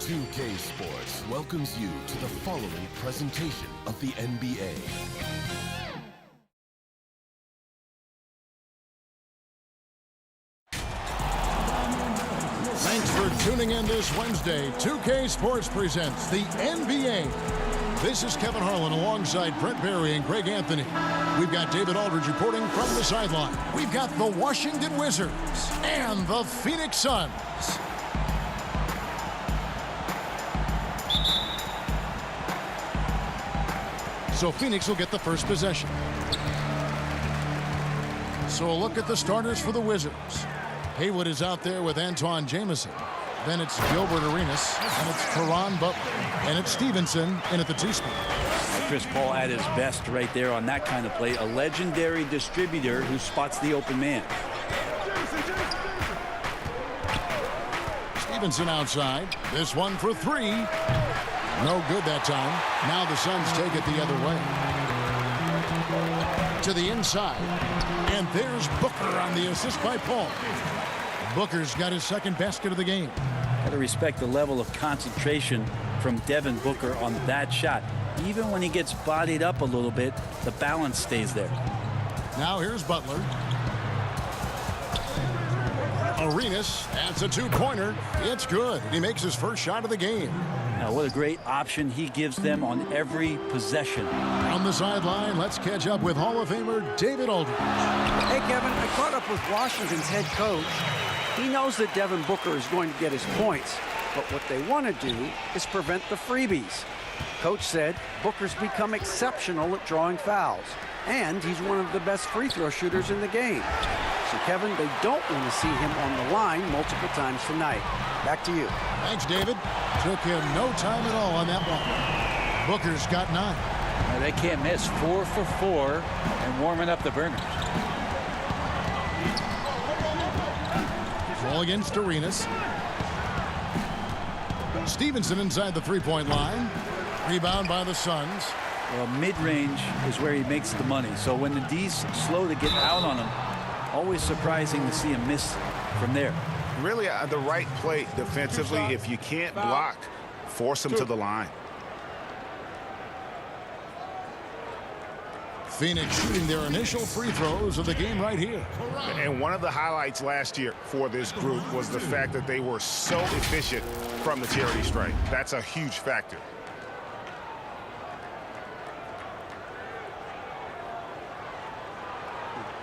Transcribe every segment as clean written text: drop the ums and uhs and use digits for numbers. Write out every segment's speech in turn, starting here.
NBA2K Sports welcomes you to the following presentation of the NBA. Thanks for tuning in this Wednesday. 2K Sports presents the NBA. This is Kevin Harlan alongside Brett Barry and Greg Anthony. We've got David Aldridge reporting from the sideline. We've got the Washington Wizards and the Phoenix Suns. So Phoenix will get the first possession. So a look at the starters for the Wizards. Haywood is out there with Antawn Jamison. Then it's Gilbert Arenas, and it's Caron Butler, and it's Stevenson in at the two-spot. Chris Paul at his best right there on that kind of play. A legendary distributor who spots the open man. Stevenson outside. This one for three. No good that time. Now the Suns take it the other way. To the inside. And there's Booker on the assist by Paul. Booker's got his second basket of the game. Got to respect the level of concentration from Devin Booker on that shot. Even when he gets bodied up a little bit, the balance stays there. Now here's Butler. Arenas, that's a two-pointer. It's good. He makes his first shot of the game. Now, what a great option he gives them on every possession. On the sideline, let's catch up with Hall of Famer David Aldridge. Hey, Kevin, I caught up with Washington's head coach. He knows that Devin Booker is going to get his points, but what they want to do is prevent the freebies. Coach said Booker's become exceptional at drawing fouls, and he's one of the best free throw shooters in the game. So, Kevin, they don't want to see him on the line multiple times tonight. Back to you. Thanks, David. Took him no time at all on that one. Booker's got 9. Now, they can't miss. 4 for 4 and warming up the burners. Ball against Arenas. Stevenson inside the three-point line. Rebound by the Suns. Well, mid-range is where he makes the money. So when the D's slow to get out on him, always surprising to see him miss from there. Really the right play defensively. If you can't block, force him to the line. Phoenix shooting their initial free throws of the game right here. And one of the highlights last year for this group was the fact that they were so efficient from the charity stripe. That's a huge factor.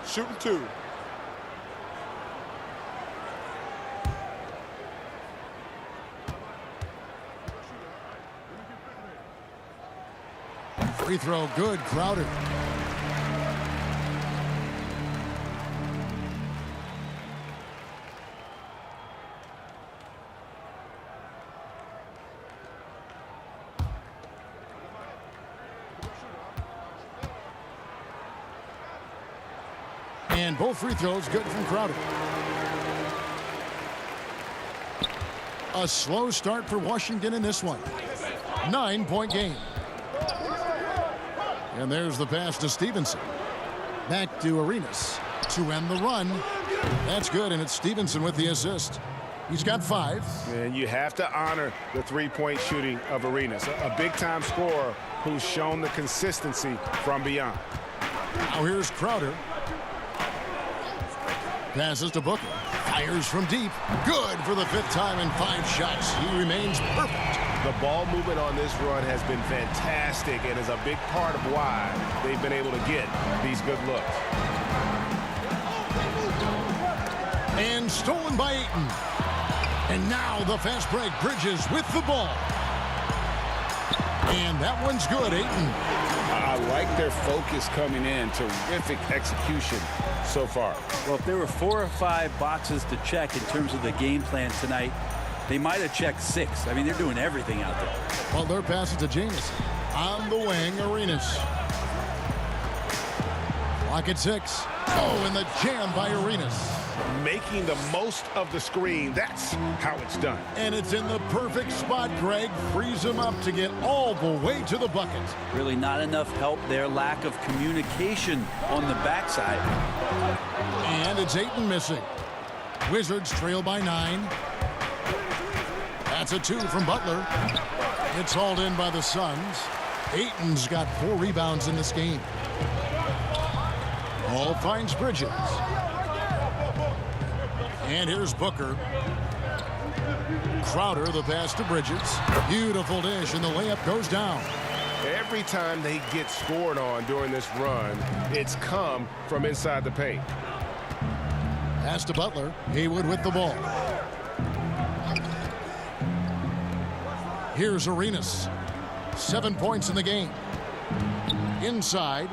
Shooting 2. Free throw good, Crowder. And both free throws good from Crowder. A slow start for Washington in this one. 9-point game. And there's the pass to Stevenson. Back to Arenas to end the run. That's good, and it's Stevenson with the assist. He's got 5. And you have to honor the three-point shooting of Arenas. A big-time scorer who's shown the consistency from beyond. Now here's Crowder. Passes to Booker. Fires from deep. Good for the 5th time in 5 shots. He remains perfect. The ball movement on this run has been fantastic and is a big part of why they've been able to get these good looks. And stolen by Ayton. And now the fast break. Bridges with the ball. And that one's good, Ayton. I like their focus coming in. Terrific execution so far. Well, if there were 4 or 5 boxes to check in terms of the game plan tonight, they might have checked 6. I mean, they're doing everything out there. Well, they're passing to Jamison. On the wing, Arenas. Clock at 6. Oh, and the jam by Arenas. Making the most of the screen. That's how it's done. And it's in the perfect spot, Greg. Frees him up to get all the way to the bucket. Really not enough help there. Lack of communication on the backside. And it's Ayton missing. Wizards trail by 9. That's a 2 from Butler. It's hauled in by the Suns. Ayton's got 4 rebounds in this game. Ball finds Bridges. And here's Booker. Crowder, the pass to Bridges. Beautiful dish, and the layup goes down. Every time they get scored on during this run, it's come from inside the paint. Pass to Butler. Haywood with the ball. Here's Arenas. 7 points in the game. Inside.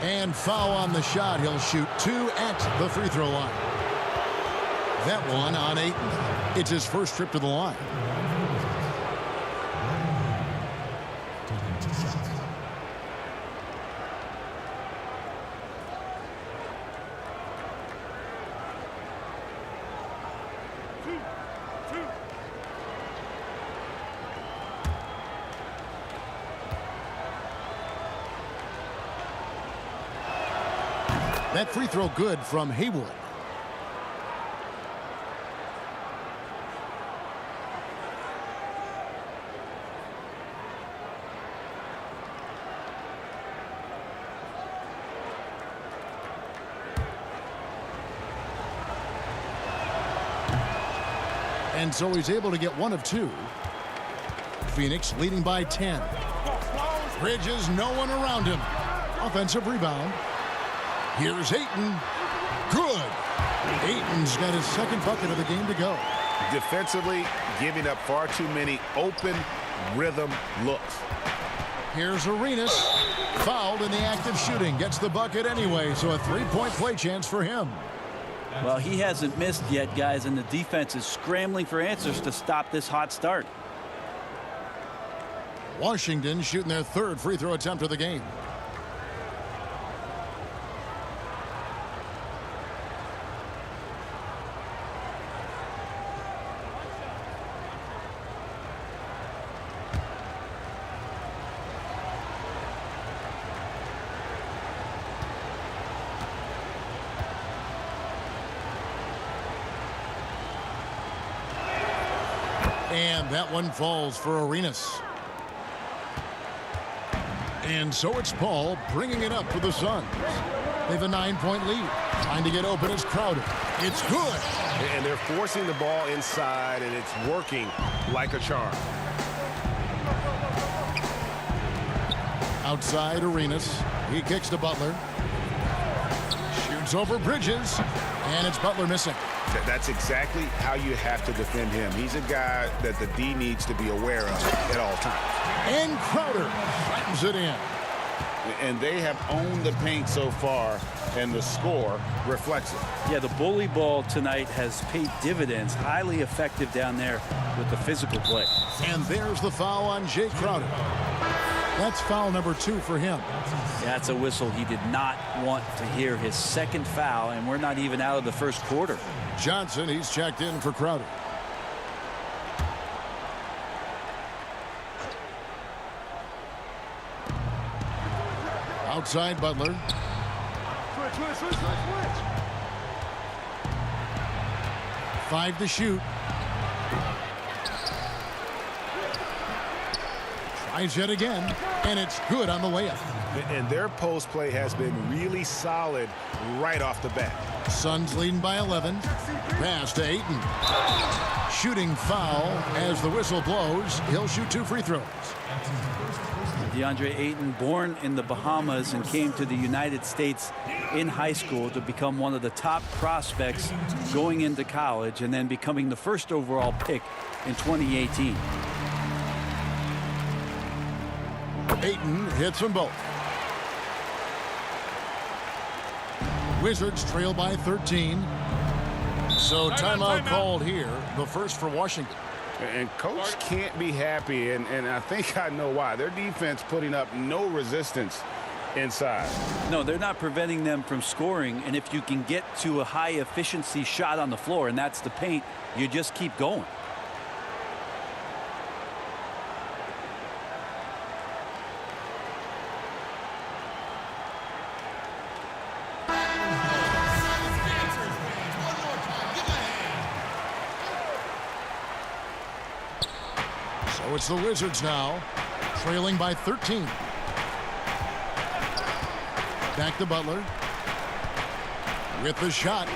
And foul on the shot. He'll shoot 2 at the free throw line. That one on Ayton. It's his first trip to the line. That free throw good from Haywood. And so he's able to get 1 of 2. Phoenix leading by 10. Bridges, no one around him. Offensive rebound. Here's Ayton. Good. Ayton's got his second bucket of the game to go. Defensively, giving up far too many open rhythm looks. Here's Arenas. Fouled in the act of shooting. Gets the bucket anyway, so a 3-point play chance for him. Well, he hasn't missed yet, guys, and the defense is scrambling for answers to stop this hot start. Washington shooting their 3rd free throw attempt of the game. And that one falls for Arenas. And so it's Paul bringing it up for the Suns. They have a 9-point lead. Trying to get open is Crowder. It's good. And they're forcing the ball inside, and it's working like a charm. Outside Arenas. He kicks to Butler. Shoots over Bridges. And it's Butler missing. That's exactly how you have to defend him. He's a guy that the D needs to be aware of at all times. And Crowder slams it in. And they have owned the paint so far, and the score reflects it. Yeah, the bully ball tonight has paid dividends. Highly effective down there with the physical play. And there's the foul on Jay Crowder. That's foul number 2 for him. That's a whistle. He did not want to hear his second foul, and we're not even out of the first quarter. Johnson, he's checked in for Crowder. Outside Butler. Switch. 5 to shoot. Tries yet again, and it's good on the layup. And their post play has been really solid right off the bat. Suns leading by 11. Pass to Ayton. Shooting foul as the whistle blows. He'll shoot 2 free throws. DeAndre Ayton, born in the Bahamas and came to the United States in high school to become one of the top prospects going into college and then becoming the first overall pick in 2018. Ayton hits them both. Wizards trail by 13. So timeout called here, the first for Washington. And coach can't be happy, and I think I know why. Their defense putting up no resistance inside. No, they're not preventing them from scoring, and if you can get to a high efficiency shot on the floor, and that's the paint, you just keep going. So it's the Wizards now, trailing by 13. Back to Butler. With the shot.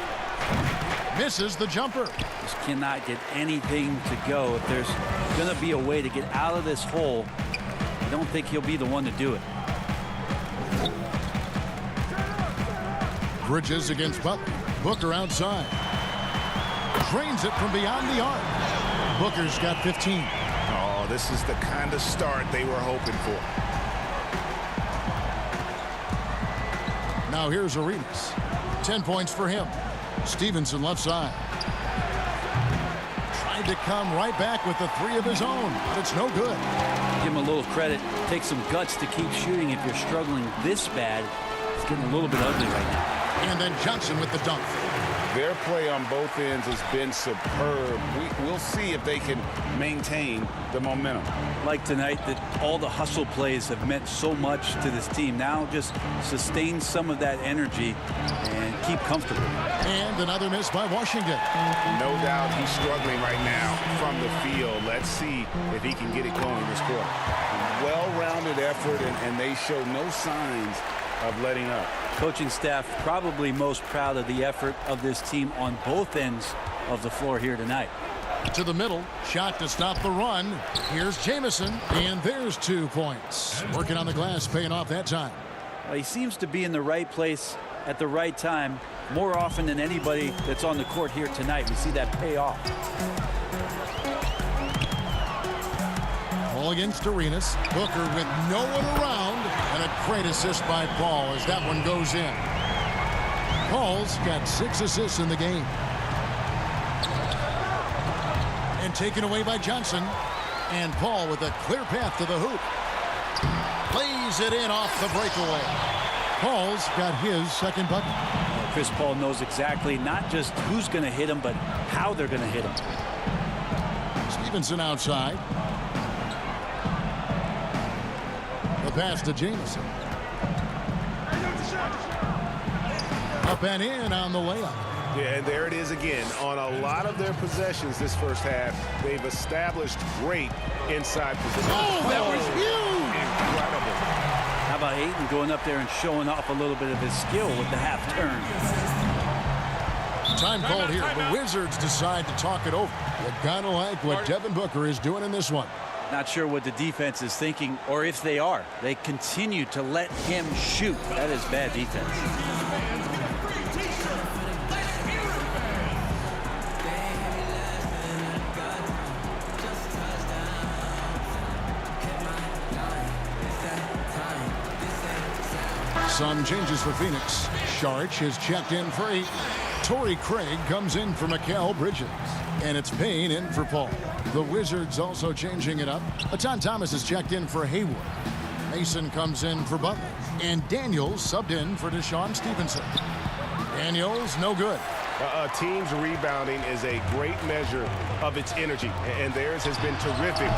Misses the jumper. Just cannot get anything to go. If there's going to be a way to get out of this hole, I don't think he'll be the one to do it. Bridges against Butler. Booker outside. Drains it from beyond the arc. Booker's got 15. Oh, this is the kind of start they were hoping for. Now here's Arenas. 10 points for him. Stevenson left side. Tried to come right back with the three of his own, but it's no good. Give him a little credit. Take some guts to keep shooting if you're struggling this bad. It's getting a little bit ugly right now. And then Johnson with the dunk. Their play on both ends has been superb. We'll see if they can maintain the momentum. Like tonight, that all the hustle plays have meant so much to this team. Now just sustain some of that energy and keep comfortable. And another miss by Washington. No doubt he's struggling right now from the field. Let's see if he can get it going this quarter. Well-rounded effort, and they show no signs of letting up. Coaching staff probably most proud of the effort of this team on both ends of the floor here tonight. To the middle, shot to stop the run. Here's Jamison, and there's 2 points. Working on the glass, paying off that time. Well, he seems to be in the right place at the right time more often than anybody that's on the court here tonight. We see that pay off. Ball against Arenas. Booker with no one around, and a great assist by Paul as that one goes in. Paul's got 6 assists in the game. And taken away by Johnson. And Paul with a clear path to the hoop. Plays it in off the breakaway. Paul's got his second bucket. Chris Paul knows exactly not just who's going to hit him, but how they're going to hit him. Stevenson outside. The pass to Jamison. Up and in on the layup. Yeah, and there it is again. On a lot of their possessions this first half, they've established great inside position. Oh, that was huge! Incredible. How about Ayton going up there and showing off a little bit of his skill with the half turn? Time called here. The Wizards decide to talk it over. You gotta like what Devin Booker is doing in this one. Not sure what the defense is thinking, or if they are. They continue to let him shoot. That is bad defense. Some changes for Phoenix. Sharch is checked in for 8. Torrey Craig comes in for Mikal Bridges. And it's Payne in for Paul. The Wizards also changing it up. Atan Thomas is checked in for Hayward. Mason comes in for Butler. And Daniels subbed in for Deshaun Stevenson. Daniels, no good. A team's rebounding is a great measure of its energy, and theirs has been terrific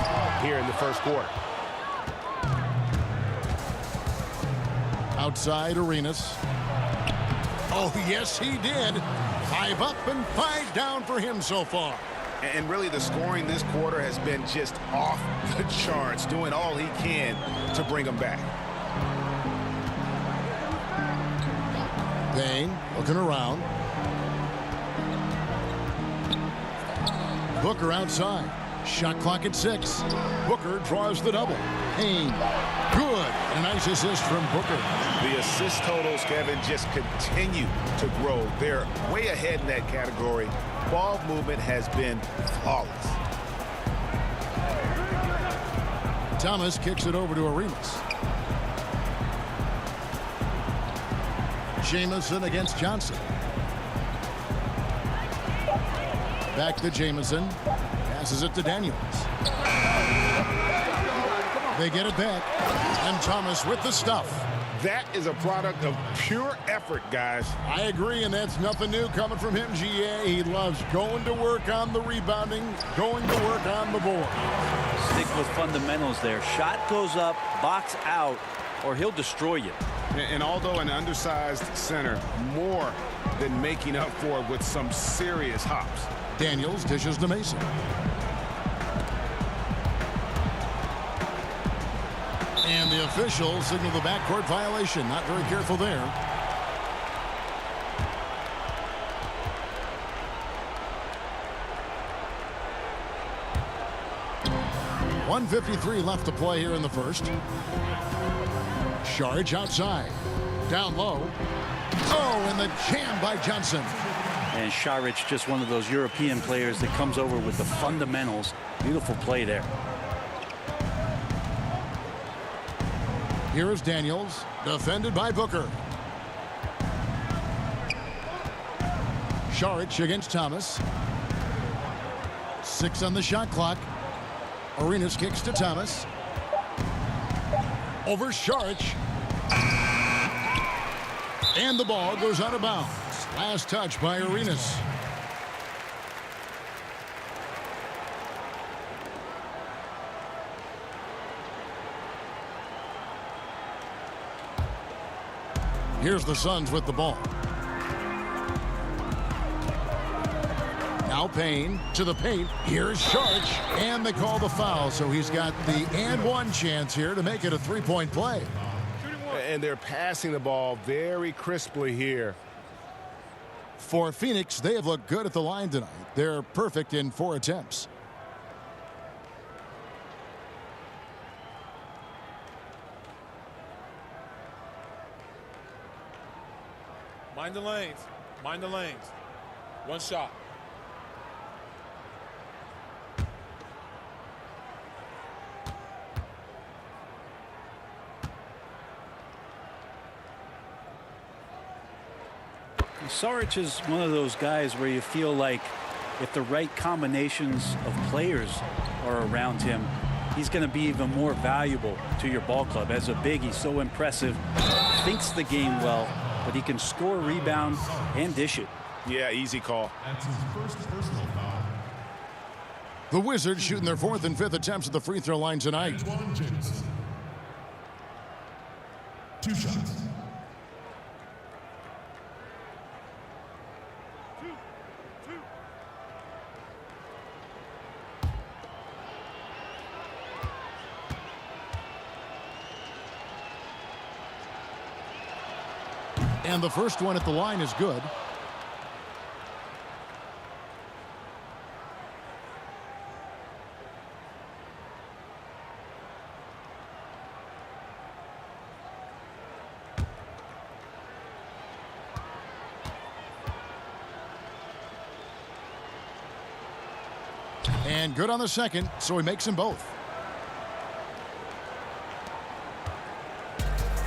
here in the first quarter. Outside Arenas. Oh, yes, he did. 5 up and 5 down for him so far. And really, the scoring this quarter has been just off the charts, doing all he can to bring them back. Payne looking around. Booker outside. Shot clock at 6. Booker draws the double. Payne, good. And a nice assist from Booker. The assist totals, Kevin, just continue to grow. They're way ahead in that category. Ball movement has been flawless. Thomas kicks it over to Arenas. Jamison against Johnson. Back to Jamison. Passes it to Daniels. They get it back. And Thomas with the stuff. That is a product of pure effort, guys. I agree, and that's nothing new coming from him, GA. He loves going to work on the rebounding, going to work on the board. Stick with fundamentals there. Shot goes up, box out, or he'll destroy you. And although an undersized center, more than making up for it with some serious hops. Daniels dishes to Mason. And the officials signal the backcourt violation. Not very careful there. .153 left to play here in the first. Saric outside. Down low. Oh, and the jam by Johnson. And Saric, just one of those European players that comes over with the fundamentals. Beautiful play there. Here is Daniels, defended by Booker. Saric against Thomas. 6 on the shot clock. Arenas kicks to Thomas. Over Saric. And the ball goes out of bounds. Last touch by Arenas. Here's the Suns with the ball. Now Payne to the paint. Here's Saric. And they call the foul. So he's got the and one chance here to make it a three-point play. And they're passing the ball very crisply here. For Phoenix, they have looked good at the line tonight. They're perfect in 4 attempts. Mind the lanes. Mind the lanes. One shot. Saric is one of those guys where you feel like if the right combinations of players are around him, he's going to be even more valuable to your ball club. As a big, he's so impressive, thinks the game well, but he can score, rebound, and dish it. Yeah, easy call. That's his first personal foul. The Wizards shooting their 4th and 5th attempts at the free throw line tonight. Antoine Jamison. 2 shots. And the first one at the line is good. And good on the second, so he makes them both.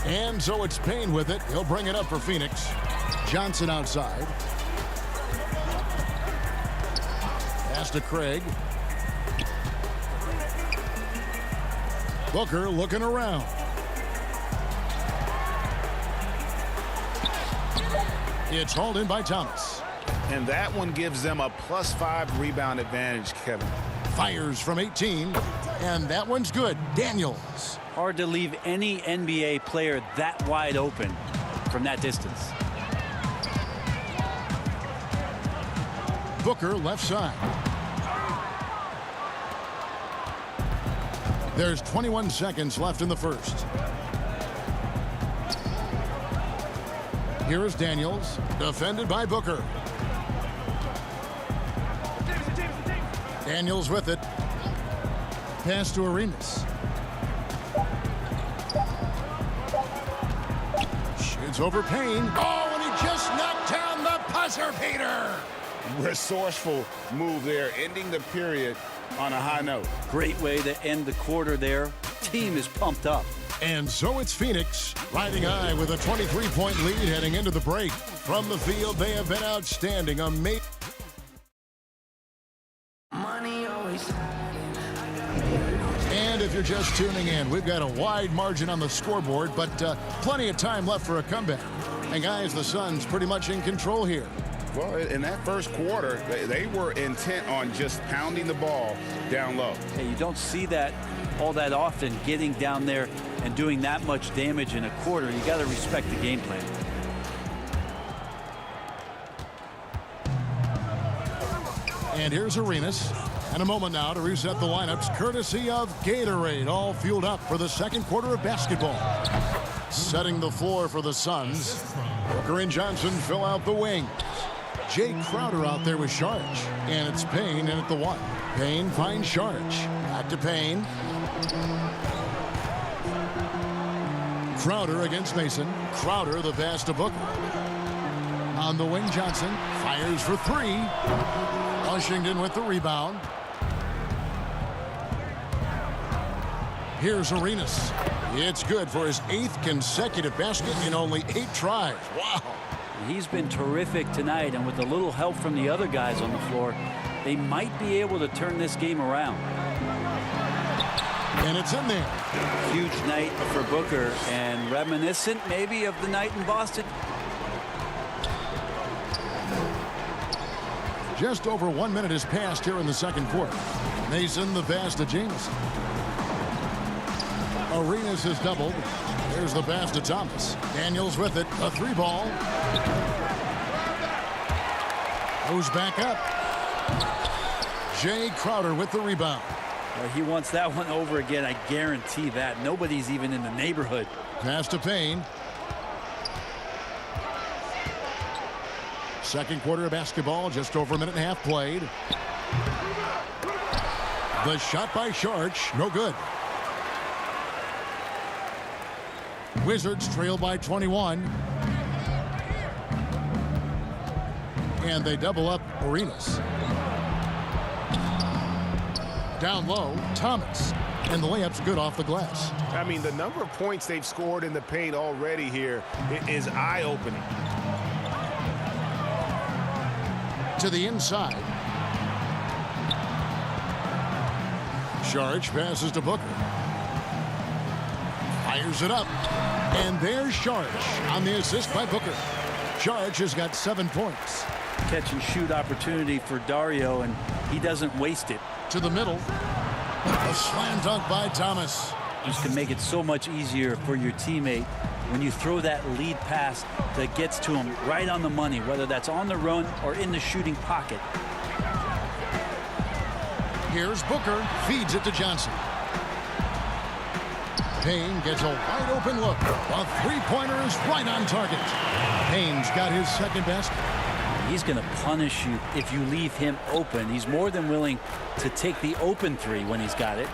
And so it's Payne with it. He'll bring it up for Phoenix. Johnson outside. Pass to Craig. Booker looking around. It's hauled in by Thomas. And that one gives them a +5 rebound advantage, Kevin. Fires from 18. And that one's good. Daniels. Hard to leave any NBA player that wide open from that distance. Booker left side. There's 21 seconds left in the first. Here is Daniels, defended by Booker. Daniels with it. Pass to Arenas. Shoots over Payne. Oh, and he just knocked down the buzzer beater. Resourceful move there, ending the period on a high note. Great way to end the quarter there. Team is pumped up. And so it's Phoenix riding high with a 23-point lead heading into the break. From the field, they have been outstanding. Amazing. And if you're just tuning in, we've got a wide margin on the scoreboard, but plenty of time left for a comeback. And guys, the Suns pretty much in control here. Well, in that first quarter, they were intent on just pounding the ball down low. Hey, you don't see that all that often, getting down there and doing that much damage in a quarter. You got to respect the game plan. And here's Arenas. And a moment now to reset the lineups, courtesy of Gatorade, all fueled up for the second quarter of basketball. Setting the floor for the Suns, Booker and Johnson fill out the wings. Jay Crowder out there with Sharge, and it's Payne in at the 1. Payne finds Sharge. Back to Payne. Crowder against Mason. Crowder the pass to Booker. On the wing, Johnson fires for 3. Washington with the rebound. Here's Arenas. It's good for his 8th consecutive basket in only 8 tries. Wow. He's been terrific tonight, and with a little help from the other guys on the floor, they might be able to turn this game around. And it's in there. Huge night for Booker, and reminiscent maybe of the night in Boston. Just over 1 minute has passed here in the second quarter. Mason the pass to Jameson. Arenas has doubled. There's the pass to Thomas. Daniels with it. A 3-ball. Goes back up. Jay Crowder with the rebound. He wants that one over again. I guarantee that. Nobody's even in the neighborhood. Pass to Payne. Second quarter of basketball. Just over a minute and a half played. The shot by Sharge. No good. Wizards trail by 21. And they double up Arenas. Down low, Thomas. And the layup's good off the glass. I mean, the number of points they've scored in the paint already here is eye-opening. To the inside. Sharge passes to Booker. Fires it up. And there's Sharge on the assist by Booker. Sharge has got 7 points. Catch and shoot opportunity for Dario, and he doesn't waste it. To the middle. A slam dunk by Thomas. This can make it so much easier for your teammate when you throw that lead pass that gets to him right on the money, whether that's on the run or in the shooting pocket. Here's Booker. Feeds it to Johnson. Payne gets a wide open look. A 3-pointer is right on target. Payne's got his second basket. He's going to punish you if you leave him open. He's more than willing to take the open 3 when he's got it.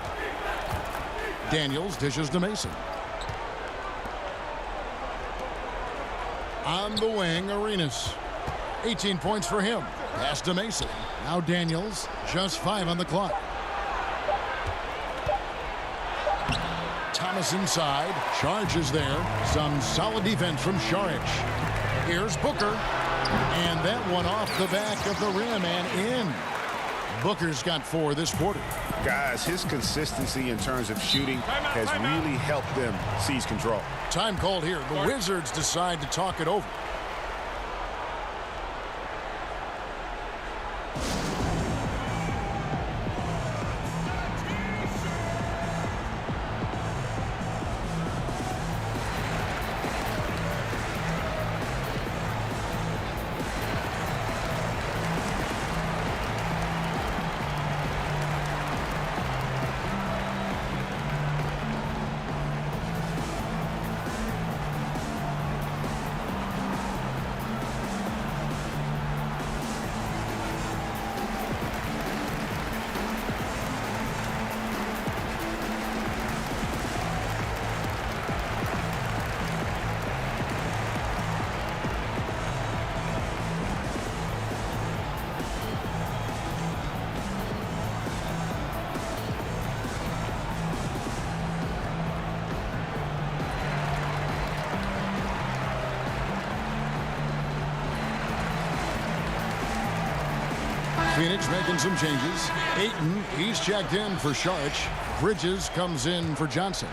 Daniels dishes to Mason. On the wing, Arenas. 18 points for him. Pass to Mason. Now Daniels, just 5 on the clock. Thomas inside. Sharge is there. Some solid defense from Sharge. Here's Booker. And that one off the back of the rim and in. Booker's got 4 this quarter. Guys, his consistency in terms of shooting has really helped them seize control. Time called here. The Wizards decide to talk it over. Phoenix making some changes. Ayton, he's checked in for Sharge. Bridges comes in for Johnson.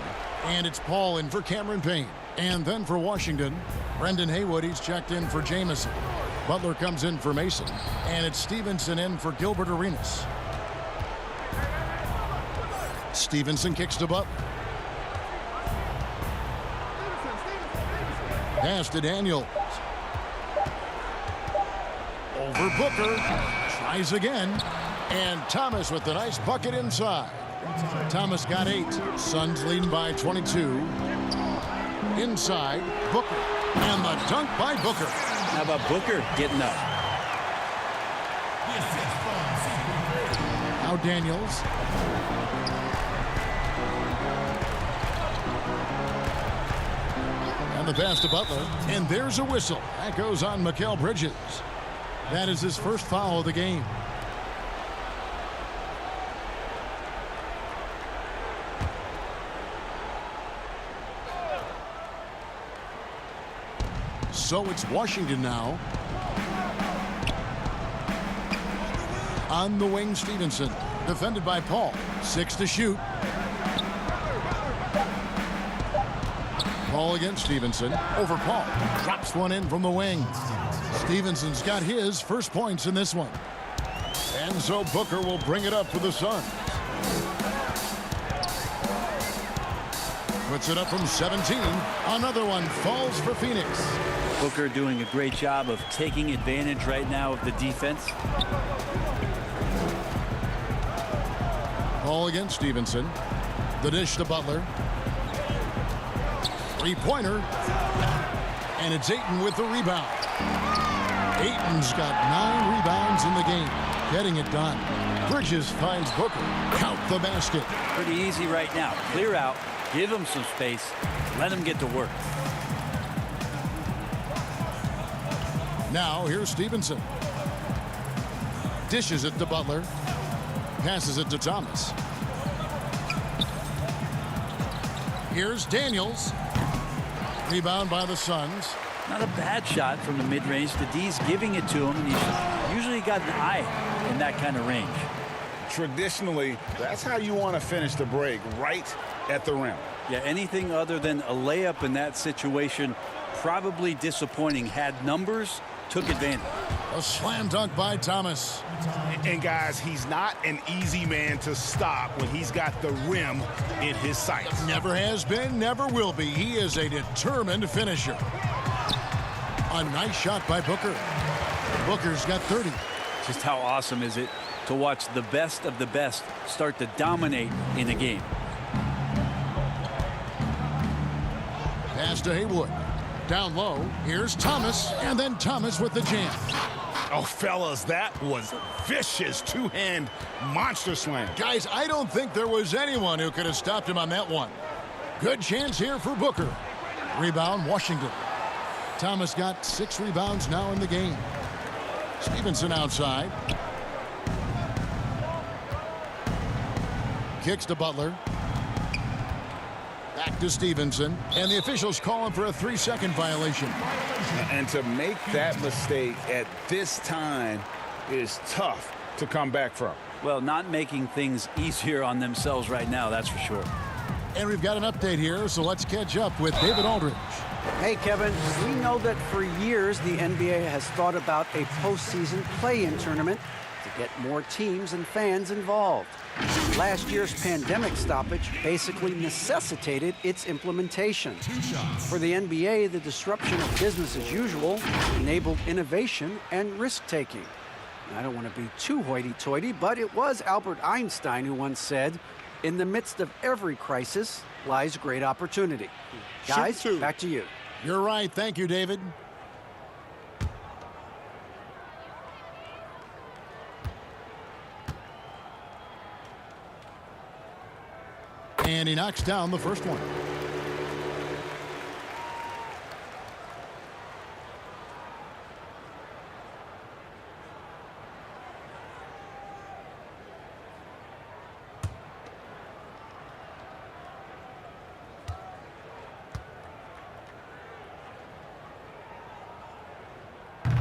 And it's Paul in for Cameron Payne. And then for Washington, Brendan Haywood, he's checked in for Jamison. Butler comes in for Mason. And it's Stevenson in for Gilbert Arenas. Stevenson kicks to Butler. Pass to Daniels. Over Booker. Tries again. And Thomas with the nice bucket inside. Thomas got 8. Suns leading by 22. Inside, Booker. And the dunk by Booker. How about Booker getting up? Now Daniels. And the pass to Butler. And there's a whistle. That goes on Mikal Bridges. That is his first foul of the game. So it's Washington now. On the wing, Stevenson. Defended by Paul. 6 to shoot. Paul against Stevenson. Over Paul. Drops one in from the wing. Stevenson's got his first points in this one. And so Booker will bring it up for the Suns. Puts it up from 17. Another one falls for Phoenix. Booker doing a great job of taking advantage right now of the defense. Paul against Stevenson. The dish to Butler. Three-pointer. And it's Ayton with the rebound. Ayton's got 9 rebounds in the game. Getting it done. Bridges finds Booker. Count the basket. Pretty easy right now. Clear out. Give him some space. Let him get to work. Now here's Stevenson. Dishes it to Butler. Passes it to Thomas. Here's Daniels. Rebound by the Suns. Not a bad shot from the mid-range. The D's giving it to him, and he's usually got an eye in that kind of range. Traditionally, that's how you want to finish the break, right at the rim. Yeah, anything other than a layup in that situation, probably disappointing. Had numbers, took advantage. A slam dunk by Thomas. And guys, he's not an easy man to stop when he's got the rim in his sights. Never has been, never will be. He is a determined finisher. A nice shot by Booker. Booker's got 30. Just how awesome is it to watch the best of the best start to dominate in a game. Pass to Haywood. Down low. Here's Thomas. And then Thomas with the jam. Oh, fellas, that was vicious two-hand monster slam. Guys, I don't think there was anyone who could have stopped him on that one. Good chance here for Booker. Rebound, Washington. Thomas got 6 rebounds now in the game. Stevenson outside. Kicks to Butler. Back to Stevenson. And the officials call him for a 3-second violation. And to make that mistake at this time is tough to come back from. Well, not making things easier on themselves right now, that's for sure. And we've got an update here, so let's catch up with David Aldridge. Hey, Kevin, we know that for years the NBA has thought about a postseason play-in tournament to get more teams and fans involved. Last year's pandemic stoppage basically necessitated its implementation. For the NBA, the disruption of business as usual enabled innovation and risk-taking. I don't want to be too hoity-toity, but it was Albert Einstein who once said, "In the midst of every crisis lies great opportunity." Guys, back to you. You're right. Thank you, David. And he knocks down the first one.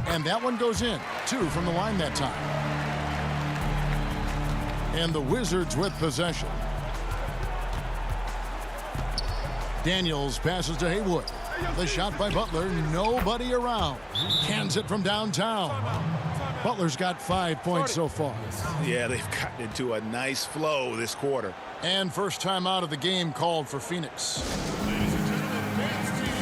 And that one goes in. 2 from the line that time. And the Wizards with possession. Daniels passes to Haywood. The shot by Butler. Nobody around. Cans it from downtown. Butler's got 5 points so far. Yeah, they've gotten into a nice flow this quarter. And first time out of the game called for Phoenix. Ladies and gentlemen, dance team.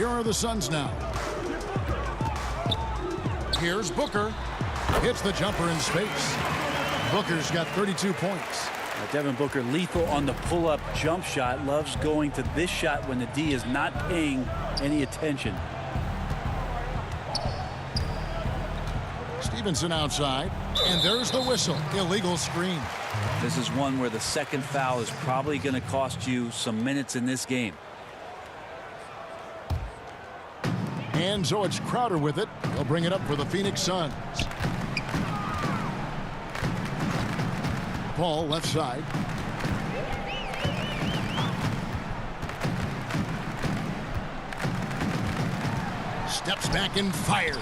Here are the Suns now. Here's Booker. Hits the jumper in space. Booker's got 32 points. Devin Booker lethal on the pull-up jump shot. Loves going to this shot when the D is not paying any attention. Stevenson outside, and there's the whistle. Illegal screen. This is one where the second foul is probably going to cost you some minutes in this game. And so it's Crowder with it. He'll bring it up for the Phoenix Suns. Paul left side. Steps back and fires.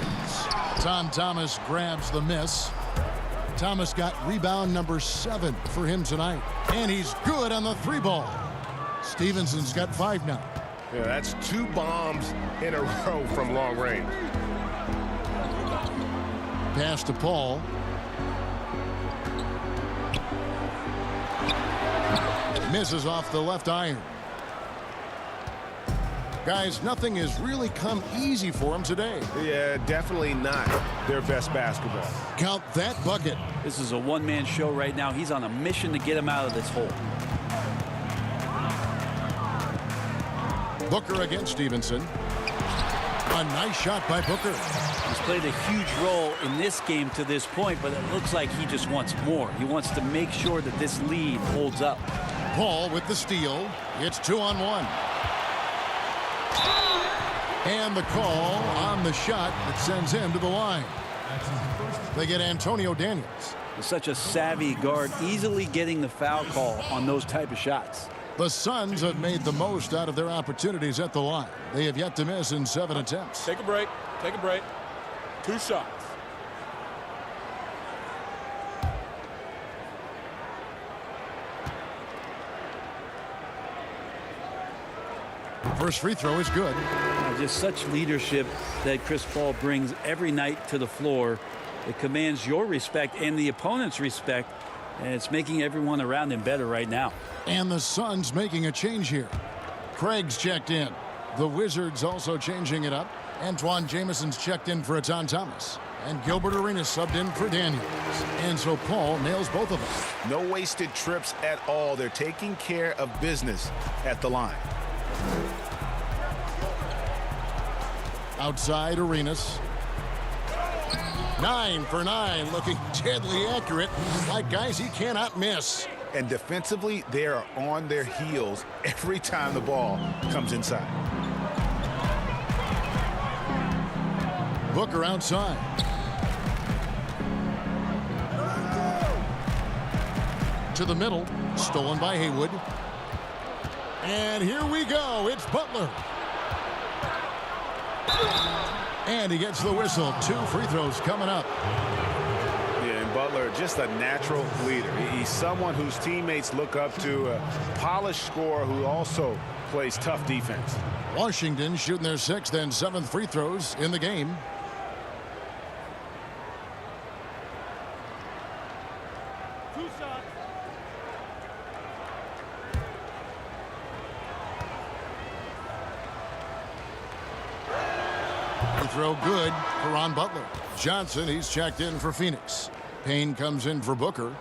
Thomas grabs the miss. Thomas got rebound number 7 for him tonight. And he's good on the 3-ball. Stevenson's got 5 now. Yeah, that's 2 bombs in a row from long range. Pass to Paul. Misses off the left iron. Guys, nothing has really come easy for him today. Yeah, definitely not their best basketball. Count that bucket. This is a one-man show right now. He's on a mission to get him out of this hole. Booker against Stevenson. A nice shot by Booker. He's played a huge role in this game to this point, but it looks like he just wants more. He wants to make sure that this lead holds up. Paul with the steal. It's 2-on-1. And the call on the shot that sends him to the line. They get Antonio Daniels. He's such a savvy guard, easily getting the foul call on those type of shots. The Suns have made the most out of their opportunities at the line. They have yet to miss in 7 attempts. Take a break. Take a break. 2 shots. First free throw is good. Just such leadership that Chris Paul brings every night to the floor. It commands your respect and the opponent's respect, and it's making everyone around him better right now. And the Suns making a change here. Craig's checked in. The Wizards also changing it up. Antoine Jameson's checked in for Etan Thomas. And Gilbert Arenas subbed in for Daniels. And so Paul nails both of them. No wasted trips at all. They're taking care of business at the line. Outside Arenas. 9 for 9, looking deadly accurate. Like guys he cannot miss. And defensively, they are on their heels every time the ball comes inside. Booker outside. To the middle, stolen by Haywood. And here we go, it's Butler. And he gets the whistle. 2 free throws coming up. Yeah, and Butler, just a natural leader. He's someone whose teammates look up to, a polished scorer who also plays tough defense. Washington shooting their 6th and 7th free throws in the game. Throw good for Ron Butler. Johnson, he's checked in for Phoenix. Payne comes in for Booker.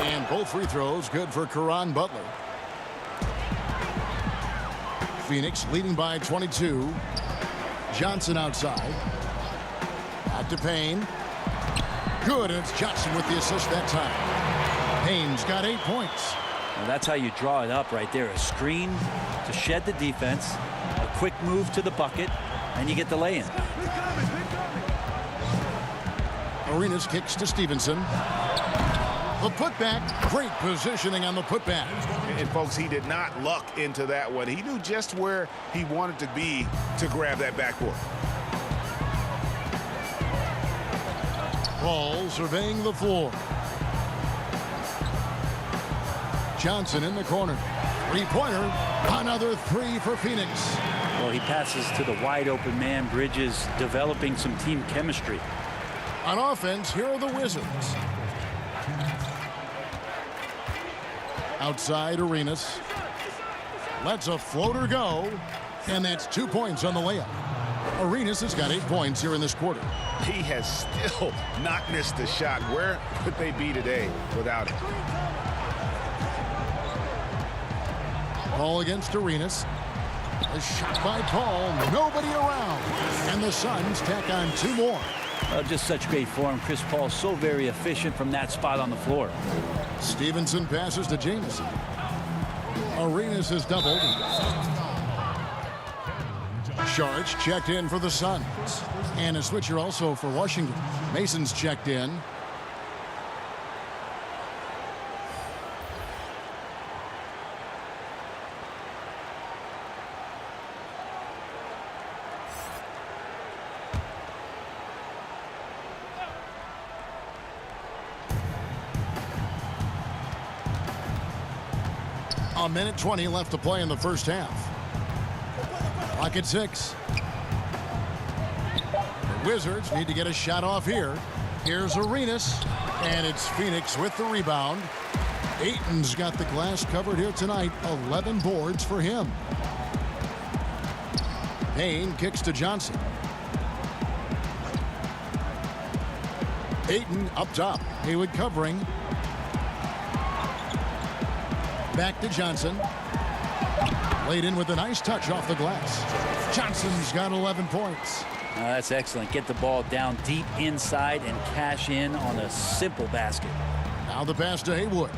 And both free throws good for Caron Butler. Phoenix leading by 22. Johnson outside. Back to Payne. Good, and it's Johnson with the assist that time. Payne's got 8 points. Well, that's how you draw it up right there. A screen to shed the defense, a quick move to the bucket, and you get the lay-in. Arenas kicks to Stevenson. The putback, great positioning on the putback. And folks, he did not luck into that one. He knew just where he wanted to be to grab that backboard. Paul surveying the floor. Johnson in the corner. Three-pointer. Another three for Phoenix. Well, he passes to the wide open man. Bridges developing some team chemistry. On offense, here are the Wizards. Outside Arenas. Lets a floater go. And that's 2 points on the layup. Arenas has got 8 points here in this quarter. He has still not missed a shot. Where could they be today without it? Paul against Arenas. A shot by Paul. Nobody around. And the Suns tack on 2 more. Just such great form. Chris Paul so very efficient from that spot on the floor. Stevenson passes to Jamison. Arenas has doubled. Sharge checked in for the Suns. And a switcher also for Washington. Mason's checked in. A minute 20 left to play in the first half. Clock at 6. The Wizards need to get a shot off here. Here's Arenas, and it's Phoenix with the rebound. Ayton's got the glass covered here tonight. 11 boards for him. Payne kicks to Johnson. Ayton up top. Haywood covering. Back to Johnson. Laid in with a nice touch off the glass. Johnson's got 11 points. That's excellent. Get the ball down deep inside and cash in on a simple basket. Now the pass to Haywood.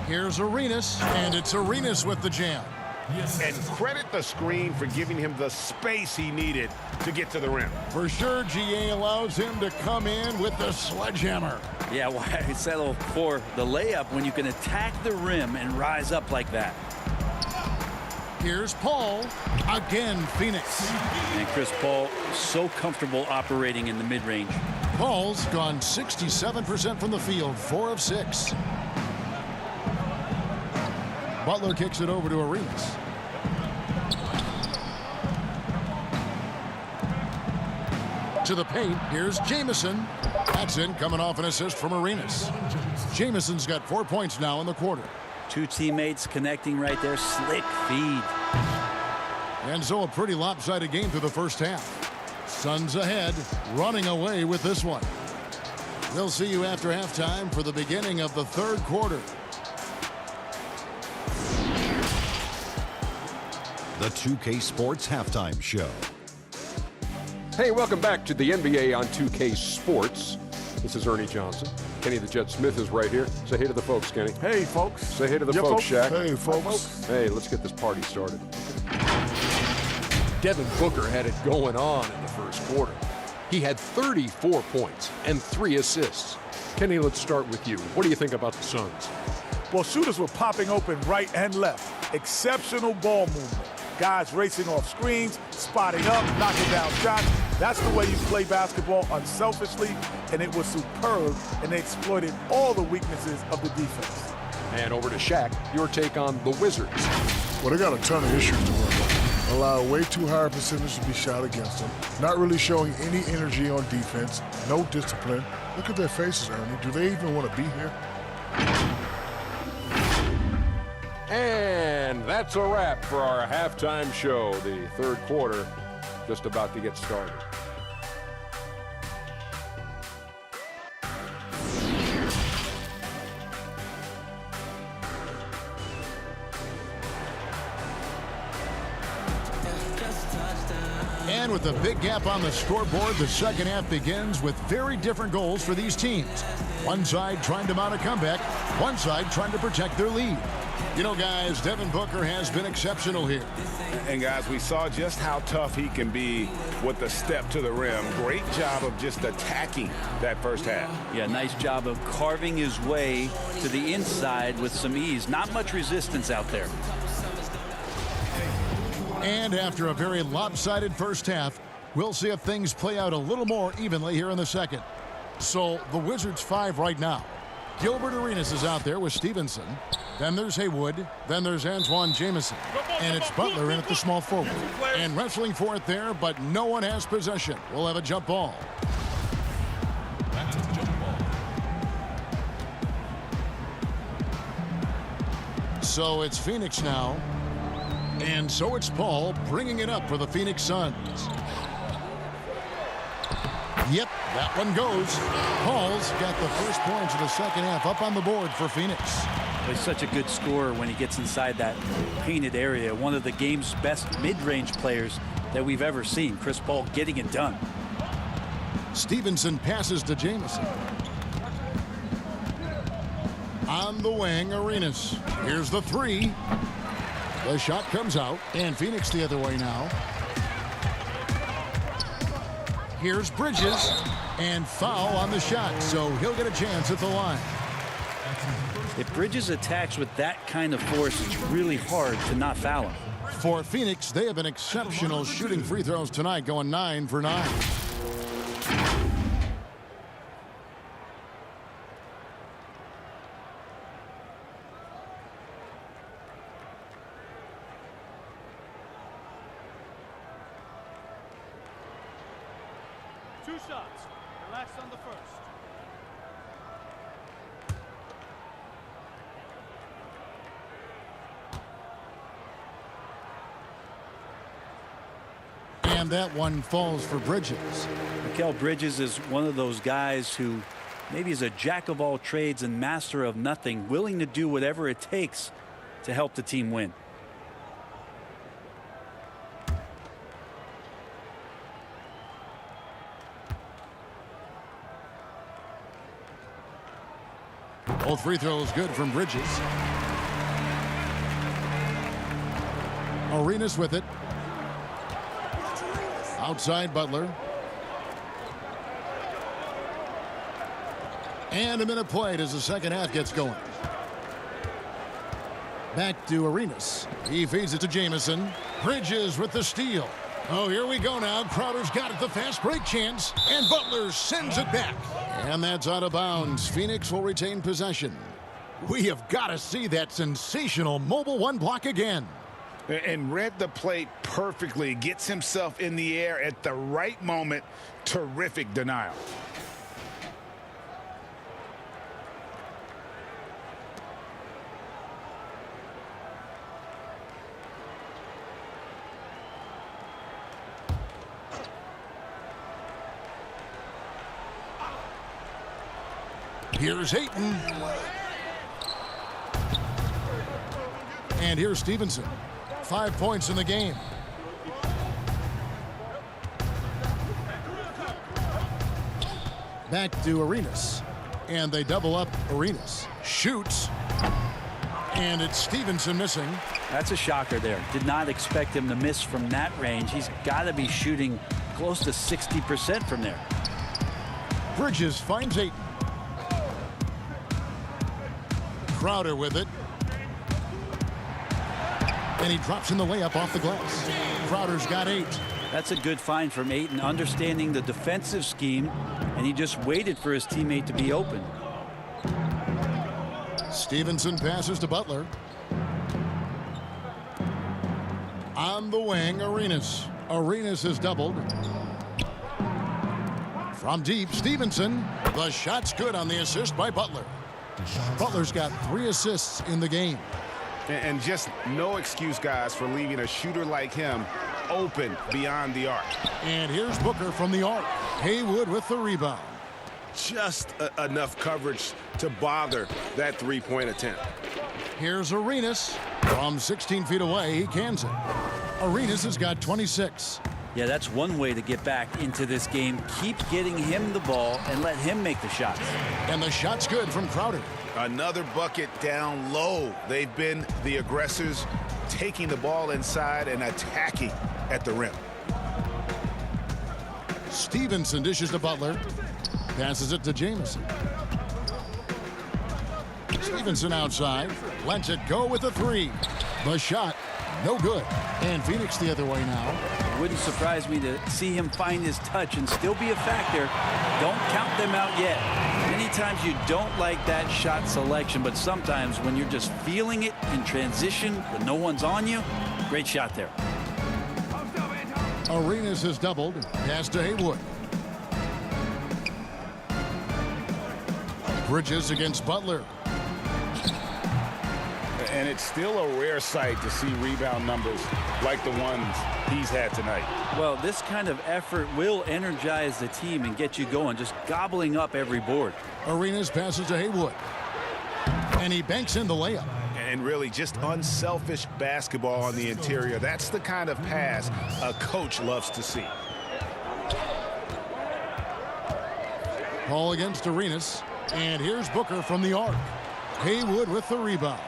Here's Arenas, and it's Arenas with the jam. And credit the screen for giving him the space he needed to get to the rim. For sure, GA allows him to come in with the sledgehammer. Yeah, why settle for the layup when you can attack the rim and rise up like that? Here's Paul. Again, Phoenix. And Chris Paul so comfortable operating in the mid-range. Paul's gone 67% from the field, 4 of 6. Butler kicks it over to Arenas. To the paint, here's Jamison. That's in, coming off an assist from Arenas. Jamison's got 4 points now in the quarter. 2 teammates connecting right there. Slick feed. And so a pretty lopsided game through the first half. Suns ahead, running away with this one. We'll see you after halftime for the beginning of the third quarter. The 2K Sports Halftime Show. Hey, welcome back to the NBA on 2K Sports. This is Ernie Johnson. Kenny the Jet Smith is right here. Say hey to the folks, Kenny. Hey, folks. Say hey to the folks, Shaq. Hey, folks. Hey, let's get this party started. Devin Booker had it going on in the first quarter. He had 34 points and 3 assists. Kenny, let's start with you. What do you think about the Suns? Well, shooters were popping open right and left. Exceptional ball movement. Guys racing off screens, spotting up, knocking down shots. That's the way you play basketball unselfishly, and it was superb, and they exploited all the weaknesses of the defense. And over to Shaq, your take on the Wizards. Well, they got a ton of issues to work on. Allow way too high a percentage to be shot against them. Not really showing any energy on defense. No discipline. Look at their faces, Ernie. Do they even want to be here? And that's a wrap for our halftime show. The third quarter just about to get started. And with a big gap on the scoreboard, the second half begins with very different goals for these teams. One side trying to mount a comeback, one side trying to protect their lead. You know, guys, Devin Booker has been exceptional here. And, guys, we saw just how tough he can be with the step to the rim. Great job of just attacking that first half. Yeah, nice job of carving his way to the inside with some ease. Not much resistance out there. And after a very lopsided first half, we'll see if things play out a little more evenly here in the second. So the Wizards 5 right now. Gilbert Arenas is out there with Stevenson. Then there's Haywood. Then there's Antoine Jamison. And it's Butler in at the small forward. And wrestling for it there, but no one has possession. We'll have a jump ball. So it's Phoenix now. And so it's Paul bringing it up for the Phoenix Suns. Yep, that one goes. Paul's got the first points of the second half up on the board for Phoenix. He's such a good scorer when he gets inside that painted area. One of the game's best mid-range players that we've ever seen. Chris Paul getting it done. Stevenson passes to Jamison. On the wing, Arenas. Here's the three. The shot comes out, and Phoenix the other way now. Here's Bridges, and foul on the shot, so he'll get a chance at the line. If Bridges attacks with that kind of force, it's really hard to not foul him. For Phoenix, they have been exceptional shooting free throws tonight, going 9 for 9. Two shots. Relax on the first. And that one falls for Bridges. Mikal Bridges is one of those guys who maybe is a jack of all trades and master of nothing, willing to do whatever it takes to help the team win. Both free throws good from Bridges. Arenas with it. Outside Butler. And a minute played as the second half gets going. Back to Arenas. He feeds it to Jamison. Bridges with the steal. Oh, here we go now. Crowder's got it, the fast break chance. And Butler sends it back. And that's out of bounds. Phoenix will retain possession. We have got to see that sensational mobile one block again. And read the play perfectly. Gets himself in the air at the right moment. Terrific denial. Here's Ayton. And here's Stevenson. 5 points in the game. Back to Arenas. And they double up Arenas. Shoots. And it's Stevenson missing. That's a shocker there. Did not expect him to miss from that range. He's got to be shooting close to 60% from there. Bridges finds Ayton. Crowder with it. And he drops in the layup off the glass. Crowder's got 8. That's a good find from Ayton, understanding the defensive scheme, and he just waited for his teammate to be open. Stevenson passes to Butler. On the wing, Arenas. Arenas is doubled. From deep, Stevenson. The shot's good on the assist by Butler. Butler's got 3 assists in the game. And just no excuse, guys, for leaving a shooter like him open beyond the arc. And here's Booker from the arc. Haywood with the rebound. Just enough coverage to bother that three-point attempt. Here's Arenas. From 16 feet away, he cans it. Arenas has got 26. Yeah, that's one way to get back into this game. Keep getting him the ball and let him make the shots. And the shot's good from Crowder. Another bucket down low. They've been the aggressors, taking the ball inside and attacking at the rim. Stevenson dishes to Butler. Passes it to Jamison. Stevenson outside. Lets it go with the three. The shot, no good. And Phoenix the other way now. It wouldn't surprise me to see him find his touch and still be a factor. Don't count them out yet. Many times you don't like that shot selection, but sometimes when you're just feeling it in transition when no one's on you, great shot there. Arenas has doubled. Pass to Haywood. Bridges against Butler. And it's still a rare sight to see rebound numbers like the ones he's had tonight. Well, this kind of effort will energize the team and get you going, just gobbling up every board. Arenas passes to Haywood. And he banks in the layup. And really just unselfish basketball on the interior. That's the kind of pass a coach loves to see. Ball against Arenas. And here's Booker from the arc. Haywood with the rebound.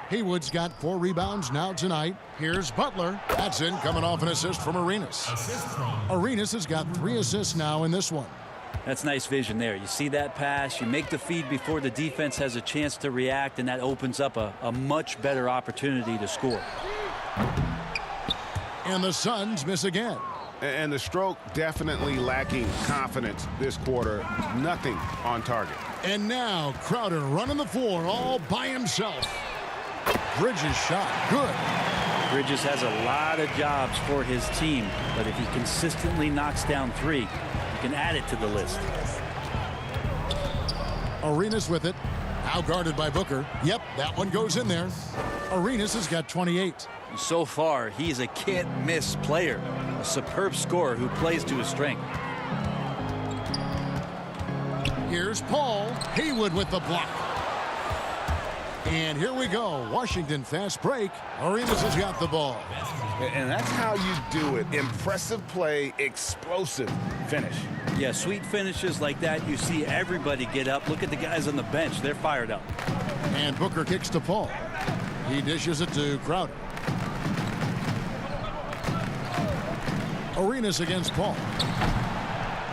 Haywood's got 4 rebounds now tonight. Here's Butler. That's in, coming off an assist from Arenas. Arenas has got 3 assists now in this one. That's nice vision there. You see that pass, you make the feed before the defense has a chance to react, and that opens up a much better opportunity to score. And the Suns miss again. And the stroke definitely lacking confidence this quarter. Nothing on target. And now Crowder running the floor all by himself. Bridges shot, good. Bridges has a lot of jobs for his team, but if he consistently knocks down 3, you can add it to the list. Arenas with it. Now guarded by Booker. Yep, that one goes in there. Arenas has got 28. So far, he's a can't-miss player. A superb scorer who plays to his strength. Here's Paul. Haywood with the block. And here we go. Washington fast break. Arenas has got the ball. And that's how you do it. Impressive play, explosive finish. Yeah, sweet finishes like that, you see everybody get up. Look at the guys on the bench. They're fired up. And Booker kicks to Paul. He dishes it to Crowder. Arenas against Paul.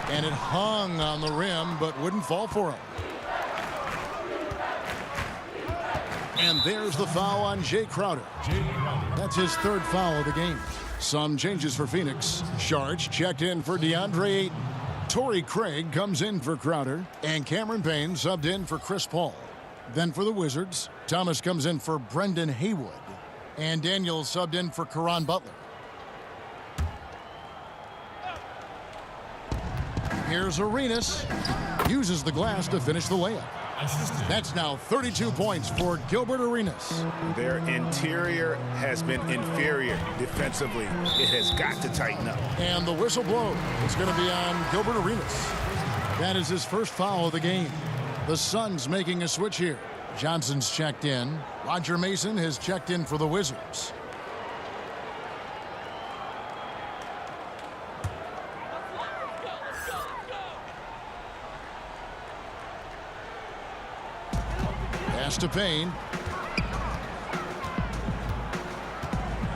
And it hung on the rim, but wouldn't fall for him. And there's the foul on Jay Crowder. That's his 3rd foul of the game. Some changes for Phoenix. Sharge checked in for DeAndre Ayton. Torrey Craig comes in for Crowder. And Cameron Payne subbed in for Chris Paul. Then for the Wizards, Thomas comes in for Brendan Haywood. And Daniels subbed in for Caron Butler. Here's Arenas. Uses the glass to finish the layup. That's now 32 points for Gilbert Arenas. Their interior has been inferior defensively. It has got to tighten up. And the whistle blows. It's going to be on Gilbert Arenas. That is his 1st foul of the game. The Suns making a switch here. Johnson's checked in. Roger Mason has checked in for the Wizards. Pass to Payne.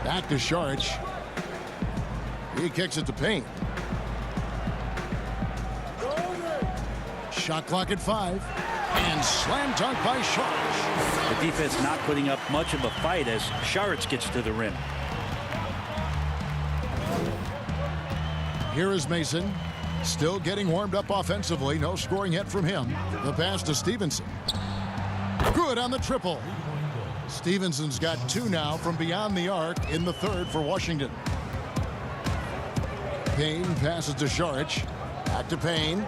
Back to Sharge. He kicks it to Payne. Shot clock at 5. And slam dunk by Sharge. The defense not putting up much of a fight as Sharge gets to the rim. Here is Mason. Still getting warmed up offensively. No scoring yet from him. The pass to Stevenson. Good on the triple. Stevenson's got 2 now from beyond the arc in the 3rd for Washington. Payne passes to Sharge. Back to Payne.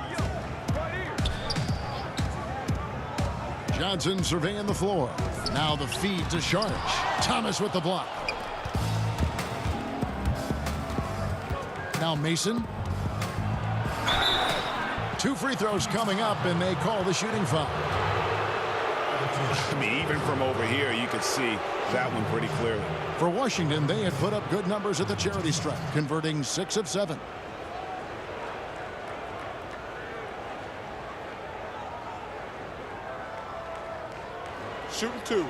Johnson surveying the floor. Now the feed to Sharge. Thomas with the block. Now Mason. 2 free throws coming up, and they call the shooting foul. I mean, even from over here, you could see that one pretty clearly. For Washington, they had put up good numbers at the charity stripe, converting 6 of 7. Shooting 2.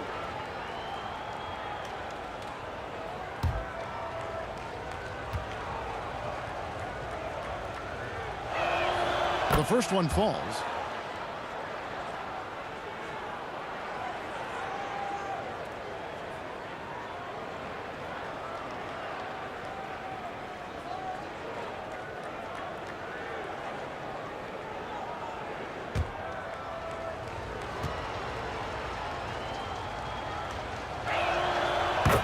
The first one falls.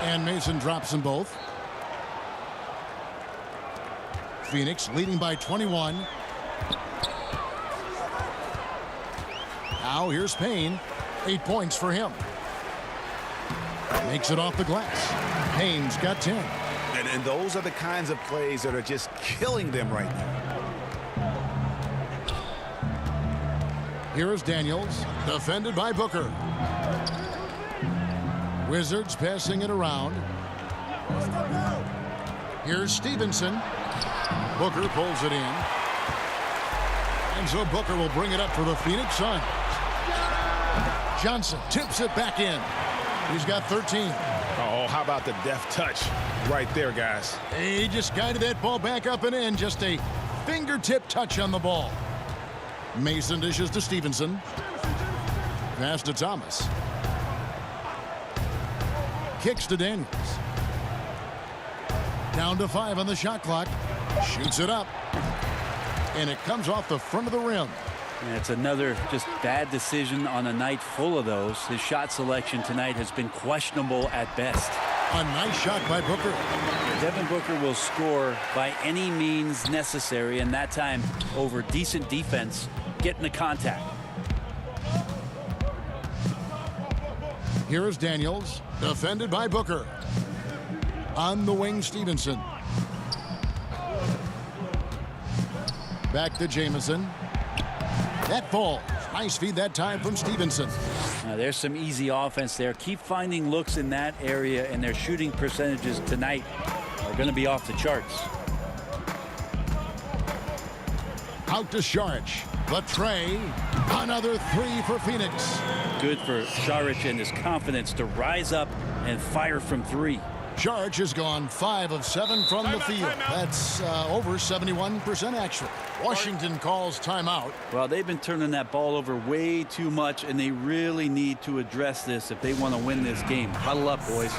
And Mason drops them both. Phoenix leading by 21. Now here's Payne. 8 points for him. Makes it off the glass. Payne's got 10. And those are the kinds of plays that are just killing them right now. Here is Daniels, defended by Booker. Wizards passing it around. Here's Stevenson. Booker pulls it in. And so Booker will bring it up for the Phoenix Suns. Johnson tips it back in. He's got 13. Oh, how about the deft touch right there, guys? He just guided that ball back up and in. Just a fingertip touch on the ball. Mason dishes to Stevenson. Pass to Thomas. Kicks to Daniels. Down to 5 on the shot clock. Shoots it up. And it comes off the front of the rim. And it's another just bad decision on a night full of those. His shot selection tonight has been questionable at best. A nice shot by Booker. Devin Booker will score by any means necessary, and that time over decent defense, getting the contact. Here is Daniels, defended by Booker. On the wing, Stevenson. Back to Jamison. That falls. Nice feed that time from Stevenson. Now, there's some easy offense there. Keep finding looks in that area, and their shooting percentages tonight are going to be off the charts. Out to Saric. The tray. Another 3 for Phoenix. Good for Saric and his confidence to rise up and fire from 3. Saric has gone 5 of 7 from the field. That's over 71% actually. Washington calls timeout. Well, they've been turning that ball over way too much, and they really need to address this if they want to win this game. Huddle up, boys.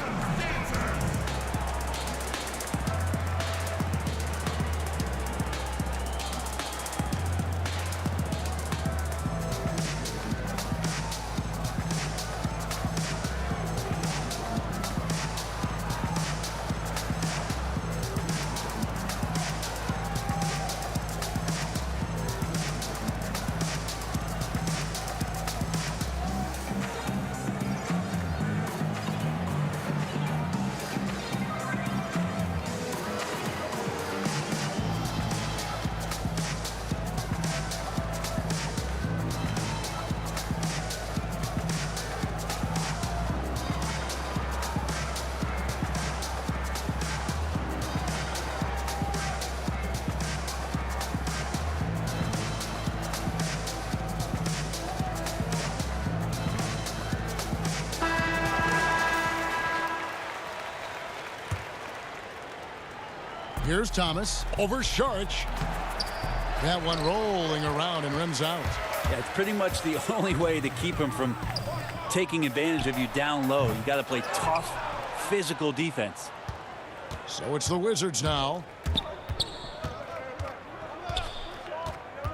Here's Thomas over Saric. That one rolling around and rims out. Yeah, it's pretty much the only way to keep him from taking advantage of you down low. You got to play tough, physical defense. So it's the Wizards now.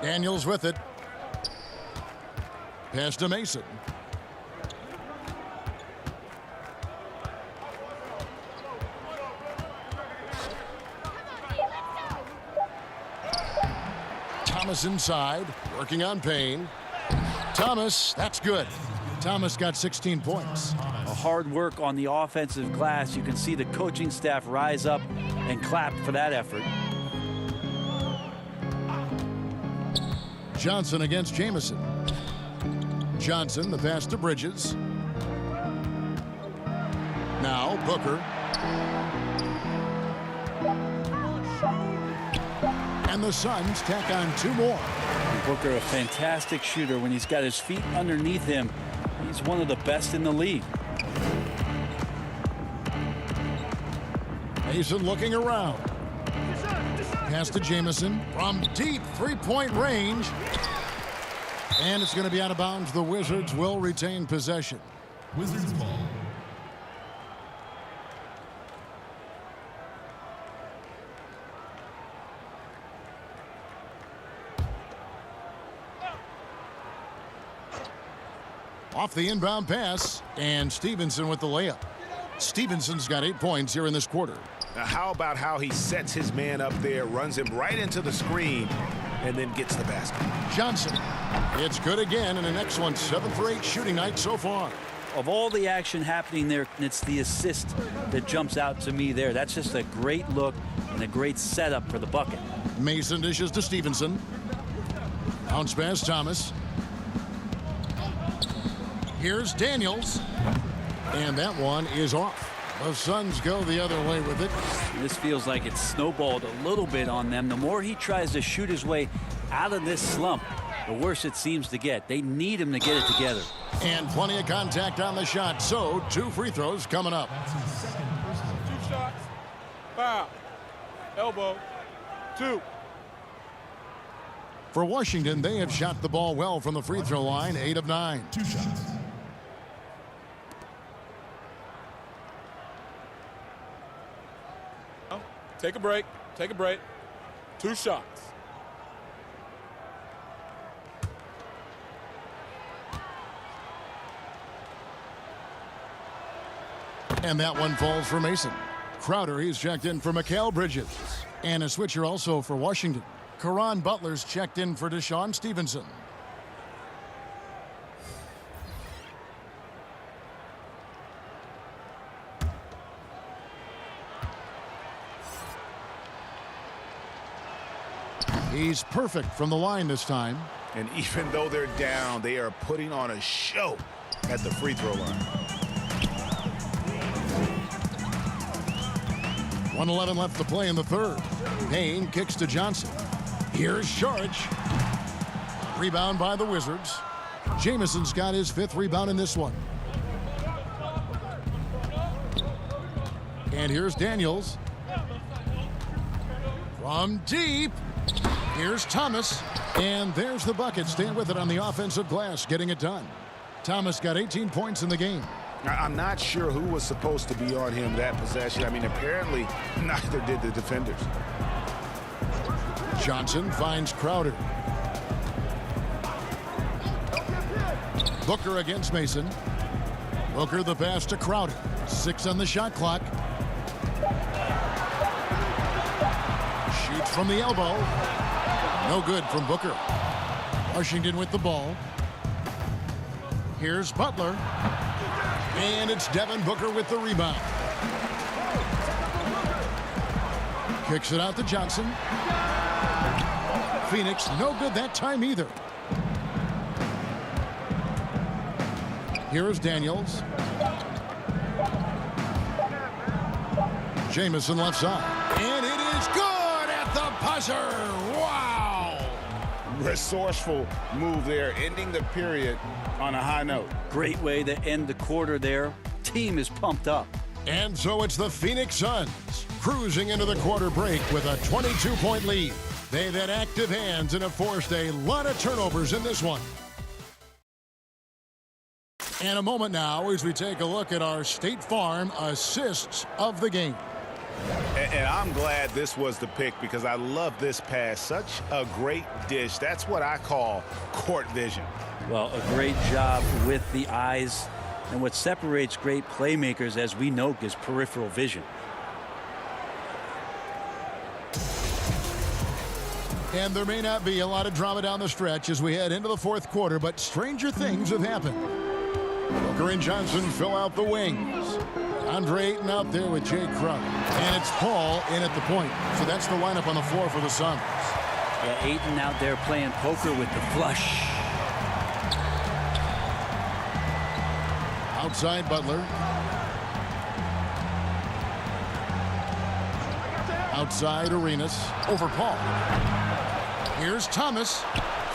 Daniels with it. Pass to Mason. Thomas inside, working on Payne. Thomas, that's good. Thomas got 16 points. A hard work on the offensive glass. You can see the coaching staff rise up and clap for that effort. Johnson against Jamison. Johnson, the pass to Bridges. Now Booker. And the Suns tack on 2 more. Booker, a fantastic shooter. When he's got his feet underneath him, he's one of the best in the league. Mason looking around. Pass to Jamison from deep 3-point range. And it's going to be out of bounds. The Wizards will retain possession. Wizards ball. Off the inbound pass, and Stevenson with the layup. Stevenson's got 8 points here in this quarter. Now, how about how he sets his man up there, runs him right into the screen, and then gets the basket. Johnson. It's good again, and an excellent 7 for 8 shooting night so far. Of all the action happening there, it's the assist that jumps out to me there. That's just a great look and a great setup for the bucket. Mason dishes to Stevenson. Bounce pass, Thomas. Here's Daniels. And that one is off. The Suns go the other way with it. This feels like it's snowballed a little bit on them. The more he tries to shoot his way out of this slump, the worse it seems to get. They need him to get it together. And plenty of contact on the shot. So 2 free throws coming up. 2 shots. Foul. Elbow. 2. For Washington, they have shot the ball well from the free throw line, 8 of 9. 2 shots. Take a break. Take a break. 2 shots. And that one falls for Mason. Crowder, he's checked in for Mikal Bridges. And a switcher also for Washington. Caron Butler's checked in for Deshaun Stevenson. He's perfect from the line this time. And even though they're down, they are putting on a show at the free throw line. 1:11 left to play in the third. Payne kicks to Johnson. Here's Sharge. Rebound by the Wizards. Jameson's got his 5th rebound in this one. And here's Daniels. From deep. Here's Thomas. And there's the bucket. Staying with it on the offensive glass, getting it done. Thomas got 18 points in the game. I'm not sure who was supposed to be on him that possession. I mean, apparently neither did the defenders. Johnson finds Crowder. Booker against Mason. Booker the pass to Crowder. 6 on the shot clock. Shoots from the elbow. No good from Booker. Washington with the ball. Here's Butler. And it's Devin Booker with the rebound. Kicks it out to Johnson. Phoenix no good that time either. Here is Daniels. Jamison left side. And it is good at the buzzer. Wow. Resourceful move there, ending the period on a high note. Great way to end the quarter there. Team is pumped up. And so it's the Phoenix Suns cruising into the quarter break with a 22-point lead. They've had active hands and have forced a lot of turnovers in this one. And a moment now as we take a look at our State Farm assists of the game. And I'm glad this was the pick because I love this pass. Such a great dish. That's what I call court vision. Well, a great job with the eyes. And what separates great playmakers, as we know, is peripheral vision. And there may not be a lot of drama down the stretch as we head into the fourth quarter, but stranger things have happened. Booker and Johnson fill out the wings. Andre Ayton out there with Jay Crowder. And it's Paul in at the point. So that's the lineup on the floor for the Suns. Yeah, Ayton out there playing poker with the flush. Outside Butler. Outside Arenas. Over Paul. Here's Thomas.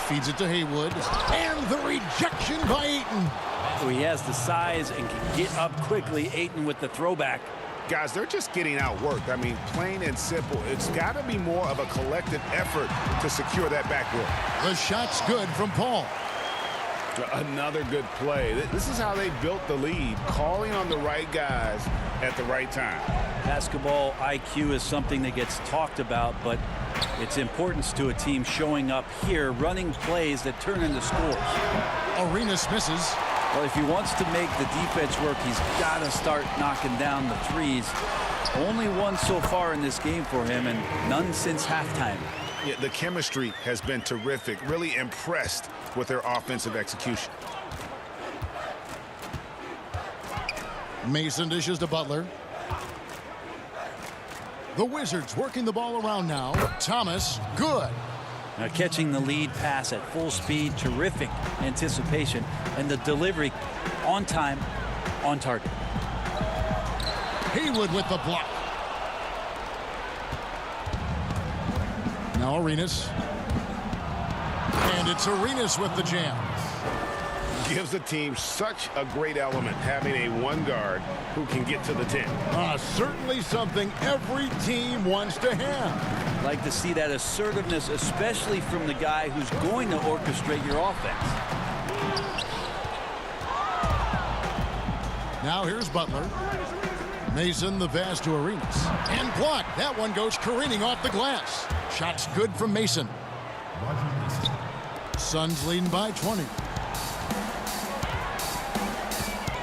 Feeds it to Haywood. And the rejection by Ayton. So he has the size and can get up quickly. Ayton with the throwback. Guys, they're just getting outworked. I mean, plain and simple. It's got to be more of a collective effort to secure that backboard. The shot's good from Paul. Another good play. This is how they built the lead, calling on the right guys at the right time. Basketball IQ is something that gets talked about, but its importance to a team showing up here, running plays that turn into scores. Arenas misses. Well, if he wants to make the defense work, he's got to start knocking down the threes. Only one so far in this game for him, and none since halftime. Yeah, the chemistry has been terrific. Really impressed with their offensive execution. Mason dishes to Butler. The Wizards working the ball around now. Thomas, good. Now catching the lead pass at full speed, terrific anticipation, and the delivery on time, on target. Haywood with the block. Now Arenas. And it's Arenas with the jam. Gives the team such a great element having a one guard who can get to the 10. Certainly something every team wants to have. Like to see that assertiveness, especially from the guy who's going to orchestrate your offense. Now here's Butler. Mason the pass to Arenas. And blocked. That one goes careening off the glass. Shot's good from Mason. Suns leading by 20.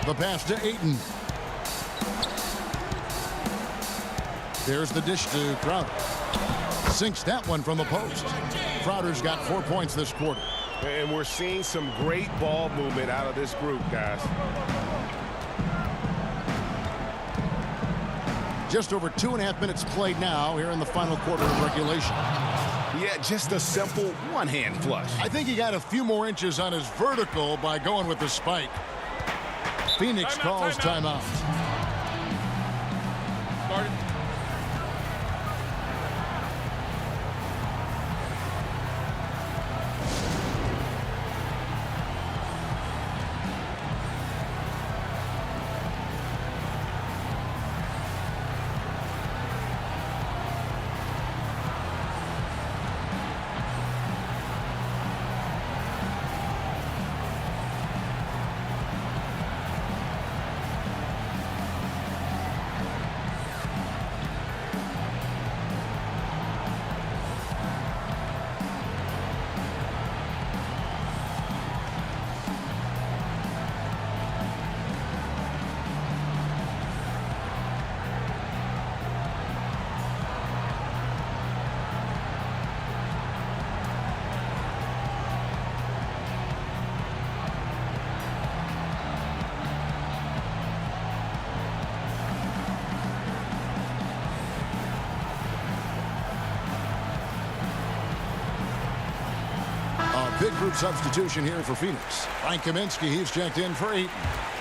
The pass to Ayton. There's the dish to Crowder. Sinks that one from the post. Crowder's got 4 points this quarter. And we're seeing some great ball movement out of this group, guys. Just over 2.5 minutes played now here in the final quarter of regulation. Yeah, just a simple one-hand flush. I think he got a few more inches on his vertical by going with the spike. Phoenix calls timeout. Started. Big group substitution here for Phoenix. Frank Kaminsky, he's checked in for Ayton.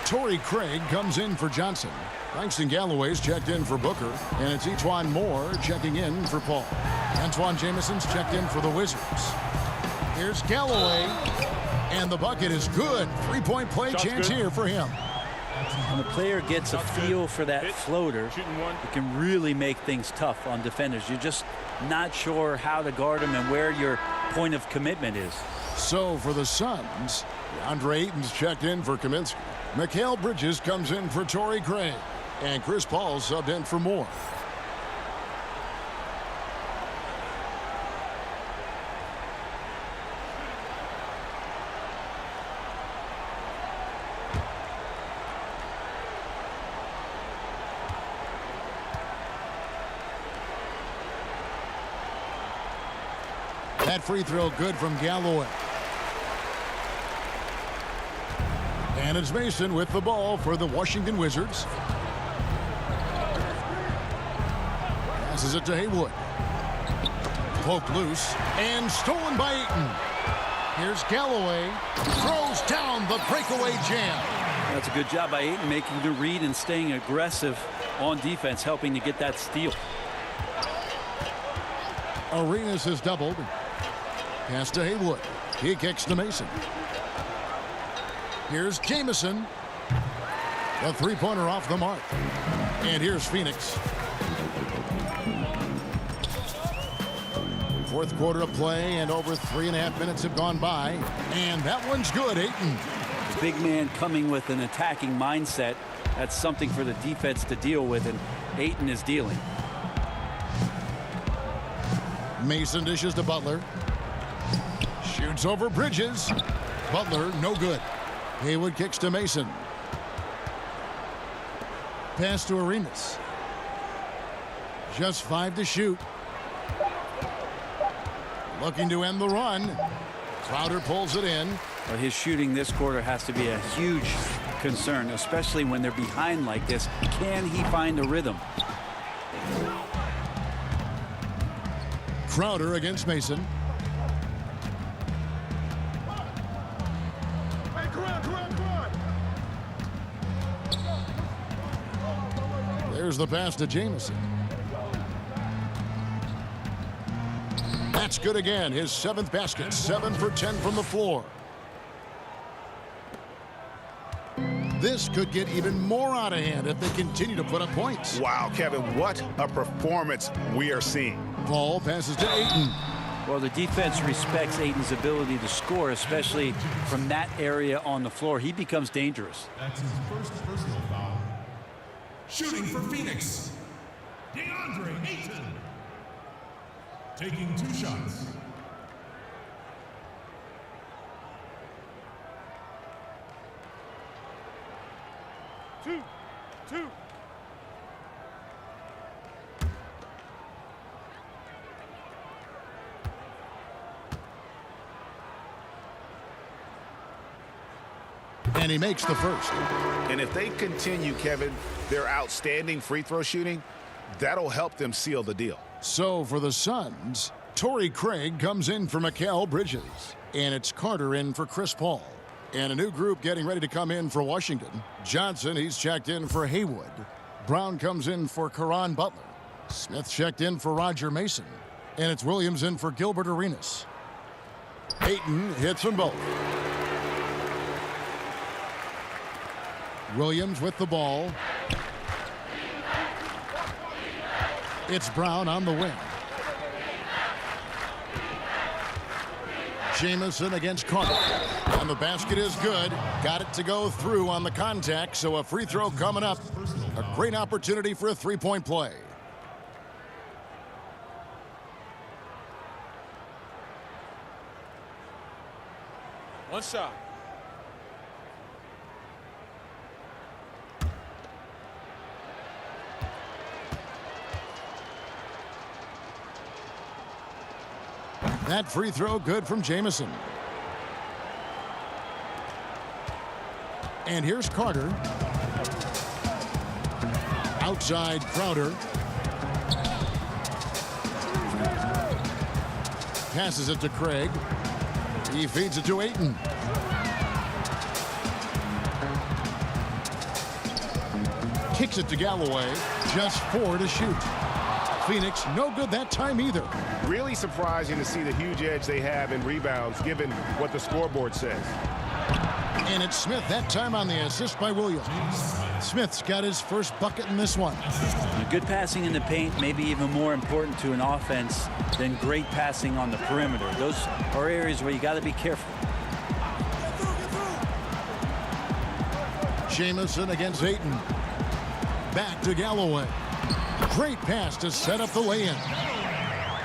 Torrey Craig comes in for Johnson. Langston Galloway's checked in for Booker. And it's E'Twaun Moore checking in for Paul. Antoine Jameson's checked in for the Wizards. Here's Galloway. And the bucket is good. Three-point play chance here for him. When the player gets a feel for that floater, it can really make things tough on defenders. You're just not sure how to guard him and where your point of commitment is. So for the Suns, DeAndre Ayton's checked in for Kaminsky. Mikal Bridges comes in for Torrey Craig. And Chris Paul subbed in for Moore. That free throw good from Galloway. And it's Mason with the ball for the Washington Wizards. Passes it to Haywood. Poked loose and stolen by Ayton. Here's Galloway. Throws down the breakaway jam. That's a good job by Ayton, making the read and staying aggressive on defense, helping to get that steal. Arenas has doubled. Pass to Haywood. He kicks to Mason. Here's Jameson. The three-pointer off the mark. And here's Phoenix. Fourth quarter of play, and over 3.5 minutes have gone by. And that one's good, Ayton. The big man coming with an attacking mindset. That's something for the defense to deal with, and Ayton is dealing. Mason dishes to Butler. Shoots over Bridges. Butler, no good. Haywood kicks to Mason. Pass to Arenas. Just 5 to shoot. Looking to end the run. Crowder pulls it in. But his shooting this quarter has to be a huge concern, especially when they're behind like this. Can he find a rhythm? Crowder against Mason. Hey, come on. There's the pass to Jamison. That's good again. His 7th basket. 7 for 10 from the floor. This could get even more out of hand if they continue to put up points. Wow, Kevin, what a performance we are seeing. Ball passes to Ayton. Well, the defense respects Ayton's ability to score, especially from that area on the floor. He becomes dangerous. That's his first personal foul. Shooting for Phoenix, DeAndre Ayton. Taking 2 shots. Two. And he makes the first. And if they continue, Kevin, their outstanding free throw shooting, that'll help them seal the deal. So for the Suns, Torrey Craig comes in for Mikal Bridges. And it's Carter in for Chris Paul. And a new group getting ready to come in for Washington. Johnson, he's checked in for Haywood. Brown comes in for Caron Butler. Smith checked in for Roger Mason. And it's Williams in for Gilbert Arenas. Ayton hits them both. Williams with the ball. It's Brown on the wing. Jamison against Carter. And the basket is good. Got it to go through on the contact, so a free throw coming up. A great opportunity for a three-point play. One shot. That free throw good from Jamison. And here's Carter. Outside Crowder. Passes it to Craig. He feeds it to Ayton. Kicks it to Galloway. Just 4 to shoot. Phoenix no good that time either. Really surprising to see the huge edge they have in rebounds given what the scoreboard says. And it's Smith that time on the assist by Williams. Smith's got his first bucket in this one. Good passing in the paint may be even more important to an offense than great passing on the perimeter. Those are areas where you got to be careful. Jamison against Ayton. Back to Galloway. Great pass to set up the lay-in.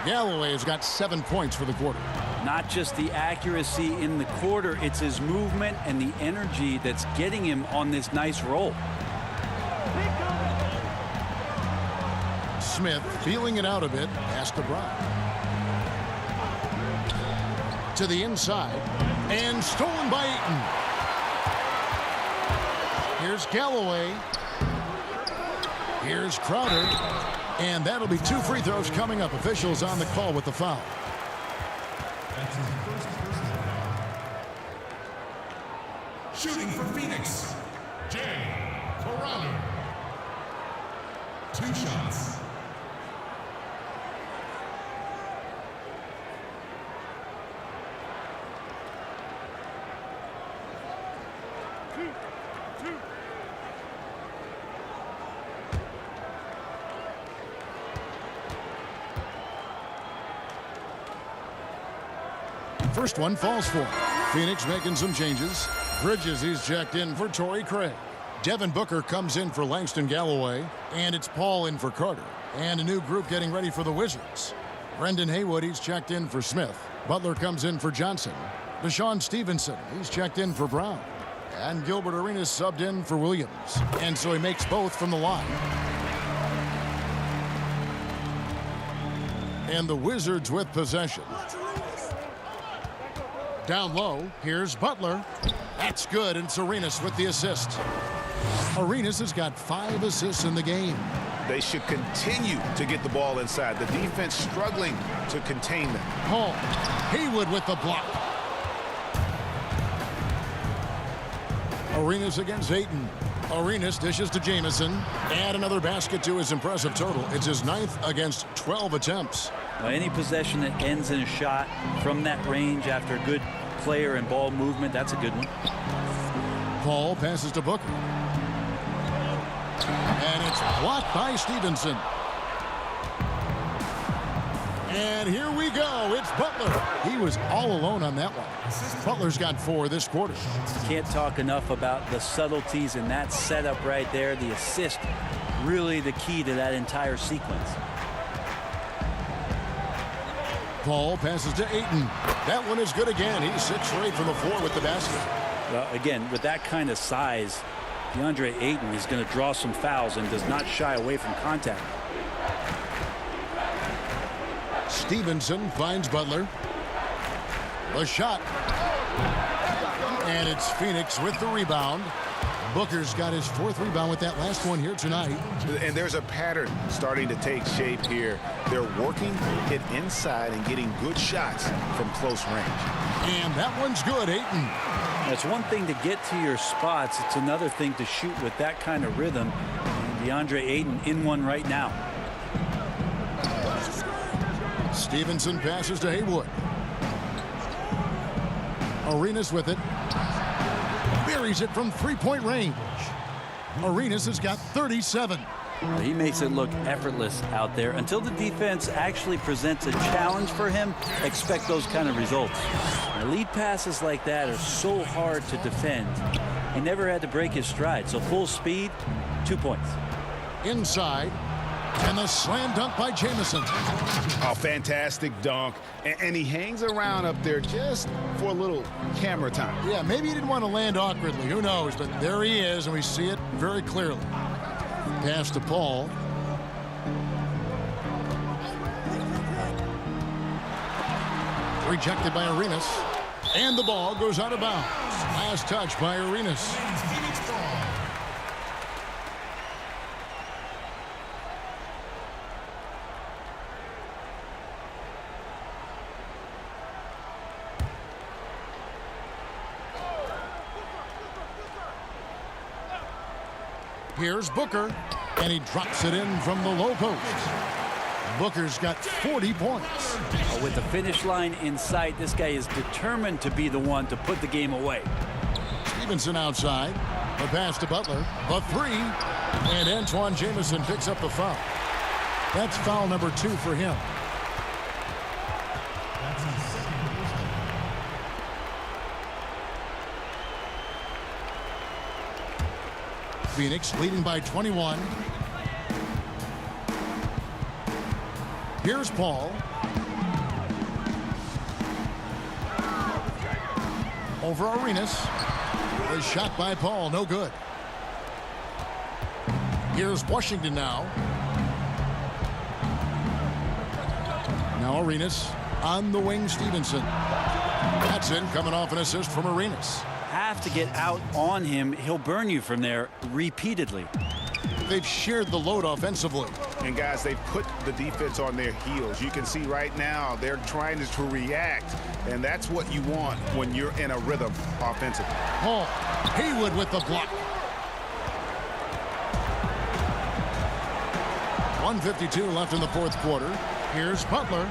Galloway has got 7 points for the quarter. Not just the accuracy in the quarter, it's his movement and the energy that's getting him on this nice roll. Smith feeling it out a bit. Pass to Brown. To the inside. And stolen by Ayton. Here's Galloway. Here's Crowder. And that'll be 2 free throws coming up. Officials on the call with the foul. That's his first personal foul. Shooting for Phoenix, Jay Corrales. 2 shots. First one falls for him. Phoenix making some changes. Bridges, he's checked in for Torrey Craig. Devin Booker comes in for Langston Galloway. And it's Paul in for Carter. And a new group getting ready for the Wizards. Brendan Haywood, he's checked in for Smith. Butler comes in for Johnson. Deshaun Stevenson, he's checked in for Brown. And Gilbert Arenas subbed in for Williams. And so he makes both from the line. And the Wizards with possession. Down low, here's Butler. That's good, and it's Arenas with the assist. Arenas has got 5 assists in the game. They should continue to get the ball inside. The defense struggling to contain them. Hall. Haywood with the block. Arenas against Ayton. Arenas dishes to Jamison. Add another basket to his impressive total. It's his 9th against 12 attempts. Any possession that ends in a shot from that range after a good player and ball movement, that's a good one. Paul passes to Booker. And it's blocked by Stevenson. And here we go. It's Butler. He was all alone on that one. Butler's got 4 this quarter. Can't talk enough about the subtleties in that setup right there. The assist, really the key to that entire sequence. Paul passes to Ayton. That one is good again. He's 6 for 8 from the floor with the basket. Well, again, with that kind of size, DeAndre Ayton is going to draw some fouls and does not shy away from contact. Stevenson finds Butler. The shot. And it's Phoenix with the rebound. Booker's got his 4th rebound with that last one here tonight. And there's a pattern starting to take shape here. They're working it inside and getting good shots from close range. And that one's good, Ayton. It's one thing to get to your spots. It's another thing to shoot with that kind of rhythm. And DeAndre Ayton in one right now. Stevenson passes to Haywood. Arenas with it. Buries it from 3-point range. Arenas has got 37. He makes it look effortless out there. Until the defense actually presents a challenge for him, expect those kind of results. Now, lead passes like that are so hard to defend. He never had to break his stride. So full speed, 2 points. Inside. And the slam dunk by Jamison. A fantastic dunk. And he hangs around up there just for a little camera time. Yeah, maybe he didn't want to land awkwardly. Who knows? But there he is, and we see it very clearly. Pass to Paul. Rejected by Arenas. And the ball goes out of bounds. Last touch by Arenas. Here's Booker, and he drops it in from the low post. Booker's got 40 points. With the finish line in sight, this guy is determined to be the one to put the game away. Stevenson outside. The pass to Butler. The 3. And Antoine Jamison picks up the foul. That's foul number 2 for him. Phoenix leading by 21. Here's Paul. Over Arenas. The shot by Paul, no good. Here's Washington now. Now Arenas on the wing, Stevenson. That's in, coming off an assist from Arenas. Have to get out on him. He'll burn you from there repeatedly. They've shared the load offensively. And guys, they've put the defense on their heels. You can see right now they're trying to react, and that's what you want when you're in a rhythm offensively. Hall. Haywood with the block. 1:52 left in the 4th quarter. Here's Butler,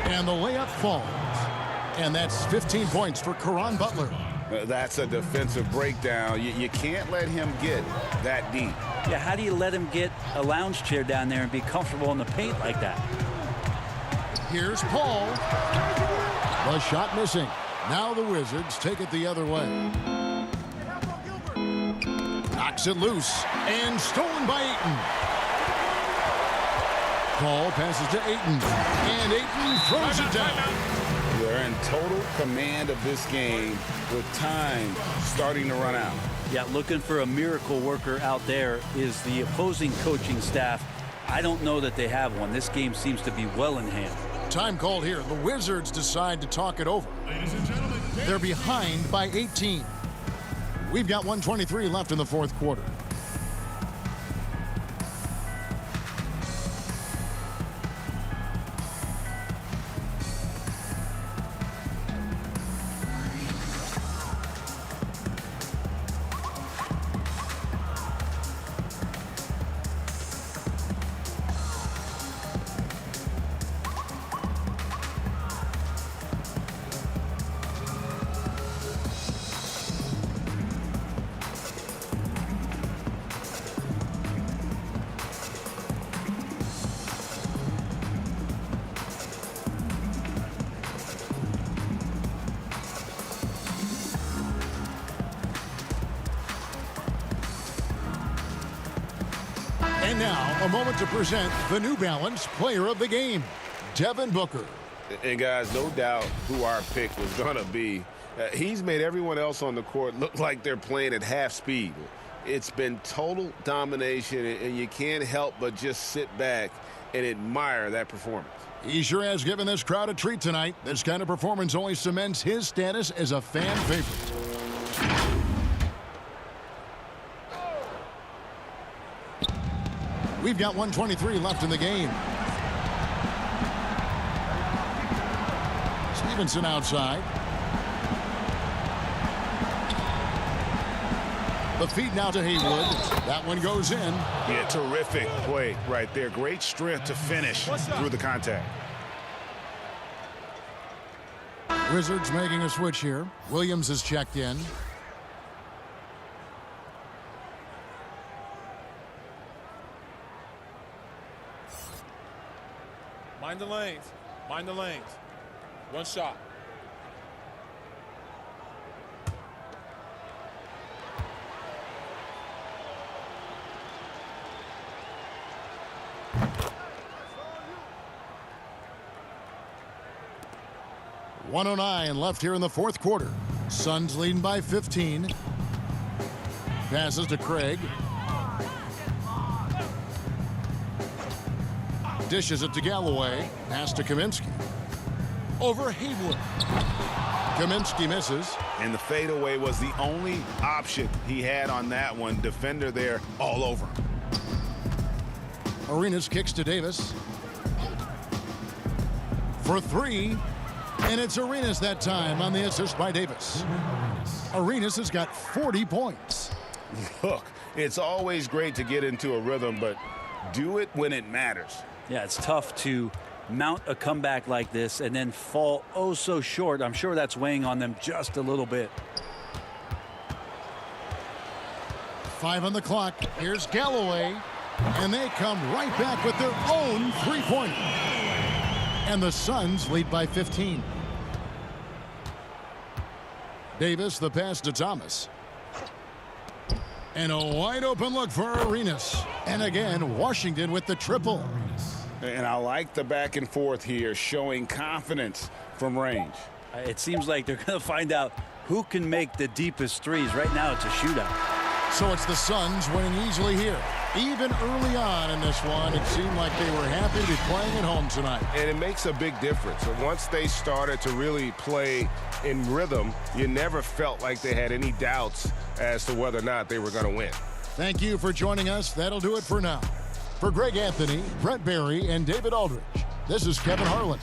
and the layup falls. And that's 15 points for Caron Butler. That's a defensive breakdown. You can't let him get that deep. Yeah, how do you let him get a lounge chair down there and be comfortable in the paint like that? Here's Paul. The shot missing. Now the Wizards take it the other way. Knocks it loose and stolen by Ayton. Paul passes to Ayton, and Ayton throws it down. in total command of this game with time starting to run out. Yeah, looking for a miracle worker out there is the opposing coaching staff. I don't know that they have one. This game seems to be well in hand. Time called here. The Wizards decide to talk it over. Ladies and gentlemen, They're behind by 18. We've got 1:23 left in the fourth quarter. And now, a moment to present the New Balance Player of the Game, Devin Booker. And guys, no doubt who our pick was going to be. He's made everyone else on the court look like they're playing at half speed. It's been total domination, and you can't help but just sit back and admire that performance. He sure has given this crowd a treat tonight. This kind of performance only cements his status as a fan favorite. We've got 1:23 left in the game. Stevenson outside. The feed now to Haywood. That one goes in. Yeah, terrific play right there. Great strength to finish through the contact. Wizards making a switch here. Williams is checked in. Mind the lanes. Mind the lanes. One shot. .109 left here in the fourth quarter. Suns leading by 15. Passes to Craig. Dishes it to Galloway. Pass to Kaminsky. Over Haywood. Kaminsky misses. And the fadeaway was the only option he had on that one. Defender there all over him. Arenas kicks to Davis. For three. And it's Arenas that time on the assist by Davis. Arenas has got 40 points. Look, it's always great to get into a rhythm, but do it when it matters. Yeah, it's tough to mount a comeback like this and then fall oh so short. I'm sure that's weighing on them just a little bit. 5 on the clock. Here's Galloway. And they come right back with their own three-pointer. And the Suns lead by 15. Davis, the pass to Thomas. And a wide open look for Arenas. And again, Washington with the triple. And I like the back and forth here, showing confidence from range. It seems like they're going to find out who can make the deepest threes. Right now, it's a shootout. So it's the Suns winning easily here. Even early on in this one, it seemed like they were happy to be playing at home tonight. And it makes a big difference. Once they started to really play in rhythm, you never felt like they had any doubts as to whether or not they were going to win. Thank you for joining us. That'll do it for now. For Greg Anthony, Brent Barry, and David Aldridge, this is Kevin Harlan.